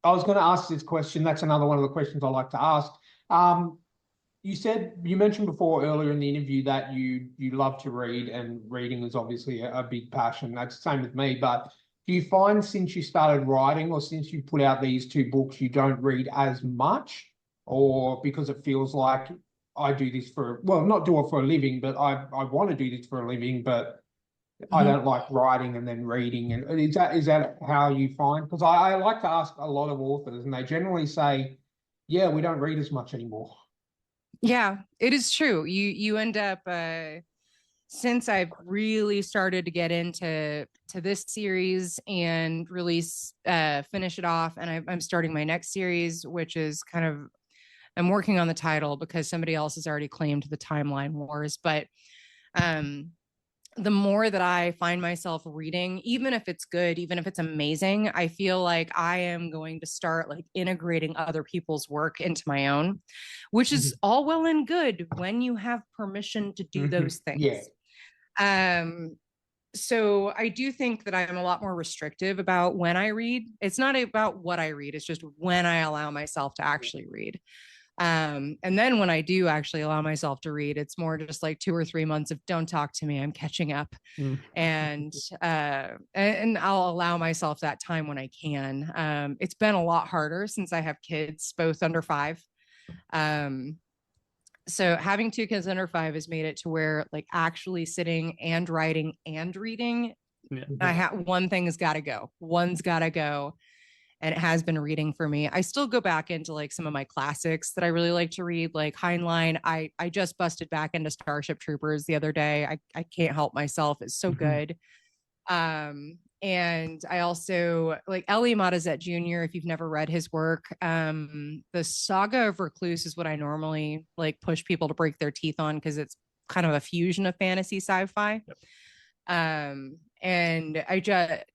I was going to ask this question. That's another one of the questions I like to ask. You mentioned before earlier in the interview that you love to read, and reading is obviously a big passion. That's the same with me, but do you find since you started writing or since you put out these 2 books, you don't read as much, or because it feels like I do this not do it for a living, but I want to do this for a living, but I don't like writing and then reading. And is that how you find? Because I like to ask a lot of authors and they generally say, yeah, we don't read as much anymore. Yeah, it is true. You end up since I've really started to get into this series and really finish it off, and I'm starting my next series, which is I'm working on the title because somebody else has already claimed the Timeline Wars. But the more that I find myself reading, even if it's good, even if it's amazing, I feel like I am going to start like integrating other people's work into my own, which is all well and good when you have permission to do those things. So I do think that I'm a lot more restrictive about when I read. It's not about what I read. It's just when I allow myself to actually read. And then when I do actually allow myself to read, it's more just like 2 or 3 months of don't talk to me. I'm catching up. And I'll allow myself that time when I can. It's been a lot harder since I have kids, both under 5. So having 2 kids under 5 has made it to where like actually sitting and writing and reading, one thing has got to go. One's got to go. And it has been reading for me. I still go back into like some of my classics that I really like to read, like Heinlein. I just busted back into Starship Troopers the other day. I can't help myself. It's so good. And I also like Ellie Modizette Jr. If you've never read his work, the Saga of Recluse is what I normally like push people to break their teeth on because it's kind of a fusion of fantasy sci-fi. And I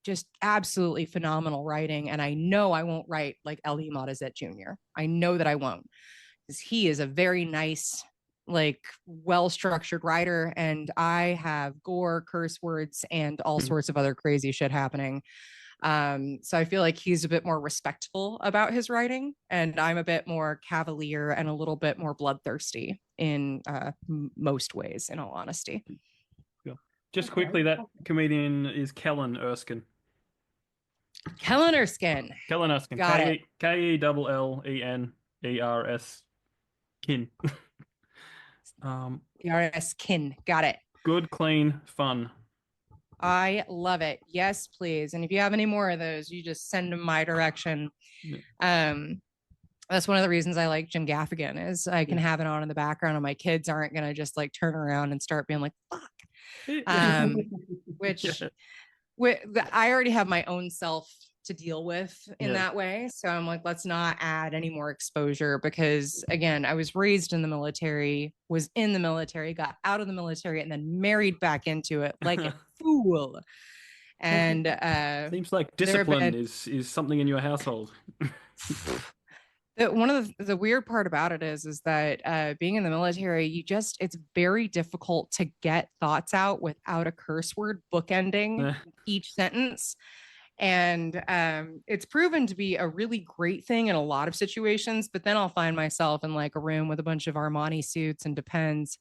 just absolutely phenomenal writing. And I know I won't write like Ellie Modizette Jr. I know that I won't, because he is a very nice, like well-structured writer. And I have gore, curse words, and all sorts of other crazy shit happening. So I feel like he's a bit more respectful about his writing, and I'm a bit more cavalier and a little bit more bloodthirsty in most ways, in all honesty. Just quickly, that comedian is Kellen Erskine. Kellen Erskine. Kellen Erskine. Got it. K-E-L-L-E-N-A-R-S. Kin. E-R-S Kin. Got it. Good, clean, fun. I love it. Yes, please. And if you have any more of those, you just send them my direction. That's one of the reasons I like Jim Gaffigan is I can have it on in the background and my kids aren't going to just like turn around and start being like, fuck. Which I already have my own self to deal with in that way. So I'm like, let's not add any more exposure because again, I was raised in the military, was in the military, got out of the military and then married back into it like a fool. And seems like discipline is something in your household. One of the weird part about it is that being in the military, it's very difficult to get thoughts out without a curse word bookending each sentence. And it's proven to be a really great thing in a lot of situations, but then I'll find myself in like a room with a bunch of Armani suits and Depends.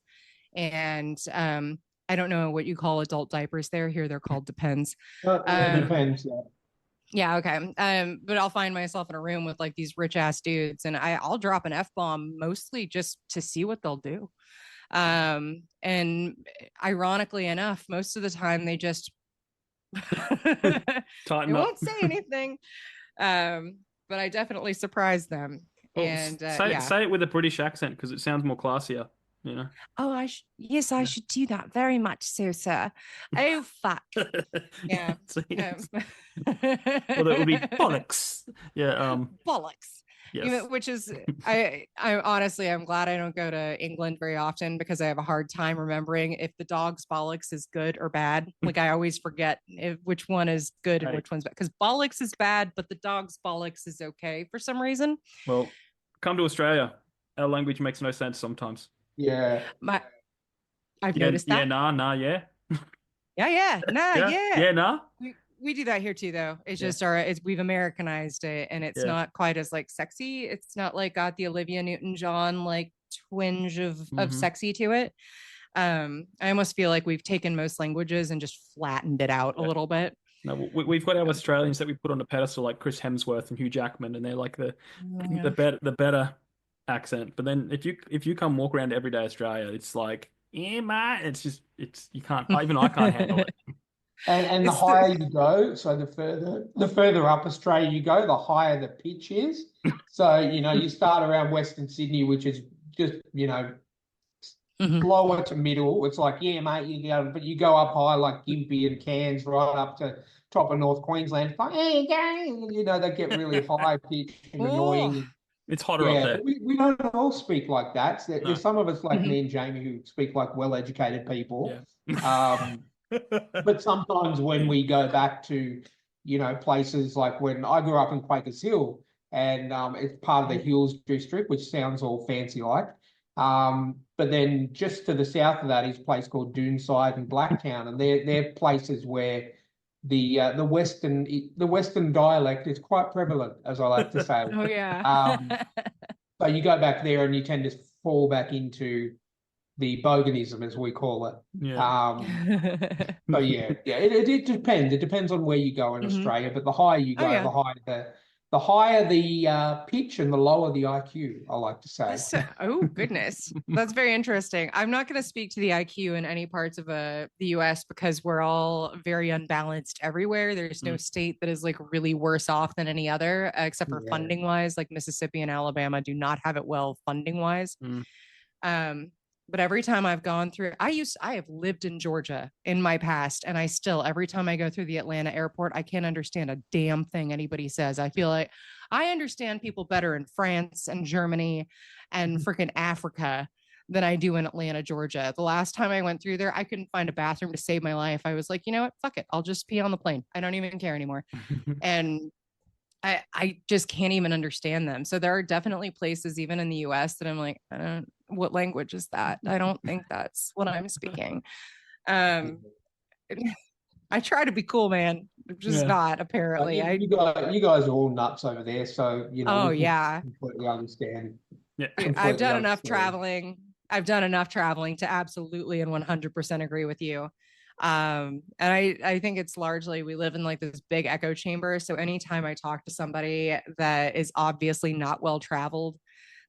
And I don't know what you call adult diapers there. Here they're called Depends. Depends, yeah, okay. But I'll find myself in a room with like these rich ass dudes and I'll drop an F-bomb mostly just to see what they'll do. And ironically enough, most of the time they just they won't say anything. But I definitely surprise them. Well, and say it with a British accent because it sounds more classier. You know. Oh, yes, I should do that very much so, sir. Oh, fuck. Yeah. Well, it would be bollocks. Yeah. Bollocks. Yes. Which is, I honestly, I'm glad I don't go to England very often because I have a hard time remembering if the dog's bollocks is good or bad. Like I always forget which one is good and which one's bad. Because bollocks is bad, but the dog's bollocks is okay for some reason. Well, come to Australia. Our language makes no sense sometimes. Yeah. I've noticed that. Yeah, nah, yeah. Yeah, nah, yeah. Yeah, nah. We do that here too, though. It's just we've Americanized it, and it's not quite as like sexy. It's not like got the Olivia Newton-John like twinge of sexy to it. I almost feel like we've taken most languages and just flattened it out a little bit. No, we've got our Australians that we put on a pedestal like Chris Hemsworth and Hugh Jackman, and they're like the better accent. But then if you come walk around everyday Australia, it's like, yeah, mate, it's you can't, even I can't handle it. And the higher you go, so the further up Australia you go, the higher the pitch is. So, you start around Western Sydney, which is just, lower to middle. It's like, yeah, mate, but you go up high like Gympie and Cairns, right up to top of North Queensland. It's like, hey, gang, they get really high pitched and annoying. It's hotter up there. We don't all speak like that. There's some of us like me and Jamie who speak like well-educated people. Yeah. But sometimes when we go back to, places like when I grew up in Quakers Hill and it's part of the Hills district, which sounds all fancy like. But then just to the south of that is a place called Doonside and Blacktown. And they're places where the Western dialect is quite prevalent, as I like to say. Oh yeah. So you go back there and you tend to fall back into the boganism, as we call it. Yeah. So it depends. It depends on where you go in Australia. But the higher you go, the higher the pitch and the lower the IQ, I like to say. Oh, goodness. That's very interesting. I'm not going to speak to the IQ in any parts of the US because we're all very unbalanced everywhere. There's no state that is like really worse off than any other, except for funding wise, like Mississippi and Alabama do not have it well funding wise. But every time I've gone through, I have lived in Georgia in my past, and every time I go through the Atlanta airport, I can't understand a damn thing anybody says. I feel like I understand people better in France and Germany and freaking Africa than I do in Atlanta, Georgia. The last time I went through there, I couldn't find a bathroom to save my life. I was like, you know what? Fuck it. I'll just pee on the plane. I don't even care anymore. And I just can't even understand them. So there are definitely places, even in the US, that I'm like, what language is that? I don't think that's what I'm speaking. I try to be cool, man. I'm just not, apparently. You guys are all nuts over there, so completely understand. Yeah, I've done enough traveling. I've done enough traveling to absolutely and 100% agree with you. And I think it's largely, we live in like this big echo chamber. So anytime I talk to somebody that is obviously not well traveled,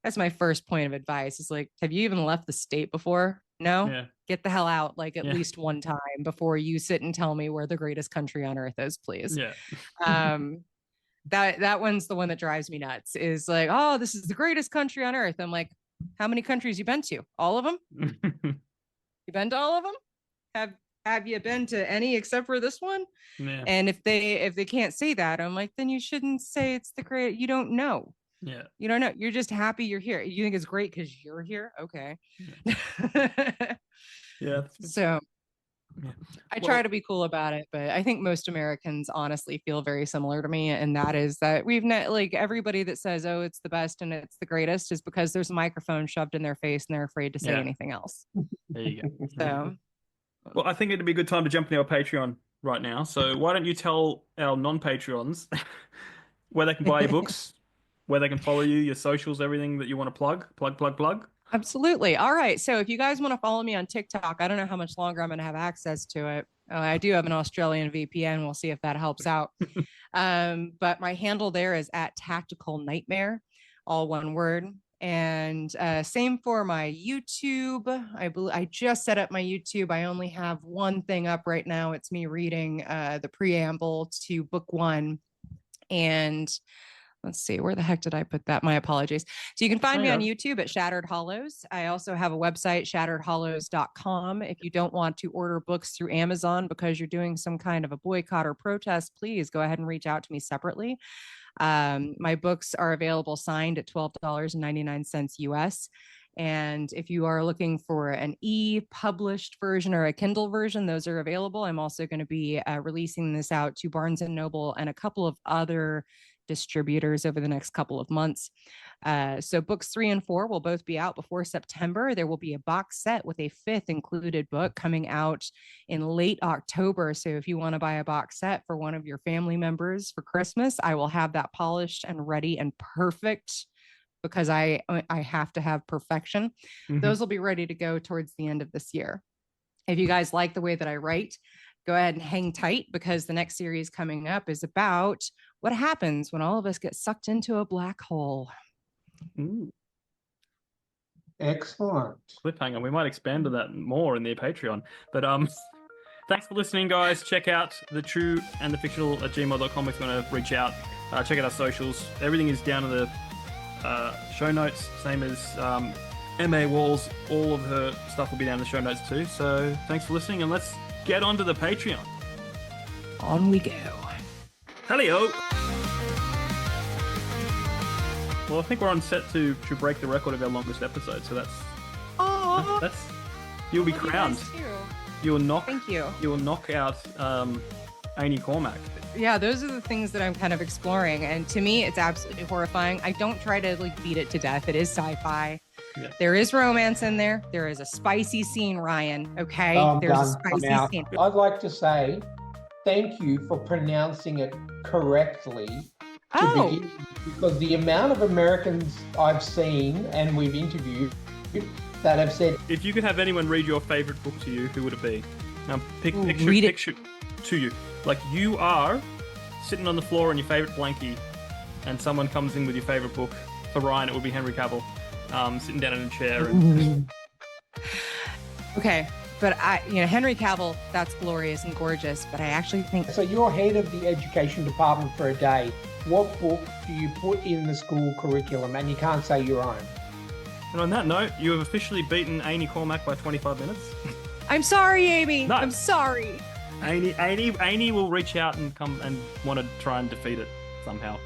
that's my first point of advice is like, have you even left the state before? No, get the hell out. Like at least one time before you sit and tell me we're the greatest country on earth is, please. Yeah. that one's the one that drives me nuts. Is like, oh, this is the greatest country on earth. I'm like, how many countries you been to? All of them? You been to all of them? Have you been to any except for this one? Yeah. And if they can't say that, I'm like, then you shouldn't say it's the great. You don't know. Yeah. You don't know. You're just happy you're here. You think it's great because you're here. Okay. Yeah. So yeah. I try to be cool about it, but I think most Americans honestly feel very similar to me. And that is that we've like everybody that says, oh, it's the best and it's the greatest is because there's a microphone shoved in their face and they're afraid to say anything else. There you go. So, well, I think it'd be a good time to jump into our Patreon right now. So why don't you tell our non-Patreons where they can buy your books, where they can follow you, your socials, everything that you want to plug. Absolutely. All right. So if you guys want to follow me on TikTok, I don't know how much longer I'm going to have access to it. I do have an Australian VPN. We'll see if that helps out. But my handle there is at Tactical Nightmare, all one word. And same for my YouTube. I just set up my YouTube. I only have one thing up right now. It's me reading the preamble to book 1. And let's see, where the heck did I put that? My apologies. So you can find me on YouTube at Shattered Hallows. I also have a website, shatteredhallows.com. If you don't want to order books through Amazon because you're doing some kind of a boycott or protest, please go ahead and reach out to me separately. My books are available signed at $12.99 US. And if you are looking for an e-published version or a Kindle version, those are available. I'm also going to be releasing this out to Barnes & Noble and a couple of other distributors over the next couple of months. So books 3 and 4 will both be out before September. There will be a box set with a 5th included book coming out in late October. So if you want to buy a box set for one of your family members for Christmas, I will have that polished and ready and perfect because I have to have perfection. Those will be ready to go towards the end of this year. If you guys like the way that I write, go ahead and hang tight because the next series coming up is about what happens when all of us get sucked into a black hole. Ooh. Excellent. Cliffhanger. We might expand on that more in the Patreon. But thanks for listening, guys. Check out thetrueandthefictional@gmail.com if you want to reach out. Check out our socials. Everything is down in the show notes, same as MA Walls. All of her stuff will be down in the show notes too. So thanks for listening, and let's get onto the Patreon. On we go. Hello. Well, I think we're on set to break the record of our longest episode. So that's you'll be crowned. You'll knock. Thank you. You'll knock out Amy Cormack. Yeah, those are the things that I'm kind of exploring, and to me, it's absolutely horrifying. I don't try to beat it to death. It is sci-fi. Yeah. There is romance in there. There is a spicy scene, Ryan. Okay, there's a spicy scene. I'd like to say thank you for pronouncing it correctly. Because the amount of Americans I've seen and we've interviewed that have said, if you could have anyone read your favorite book to you, who would it be? Picture to you. Like you are sitting on the floor in your favorite blankie and someone comes in with your favorite book. For Ryan, it would be Henry Cavill, sitting down in a chair. Okay, but Henry Cavill, that's glorious and gorgeous, but I actually think... So you're head of the education department for a day. What book do you put in the school curriculum? And you can't say your own. And on that note, you have officially beaten Amy Cormack by 25 minutes. I'm sorry, Amy. No. I'm sorry. Amy will reach out and come and want to try and defeat it somehow.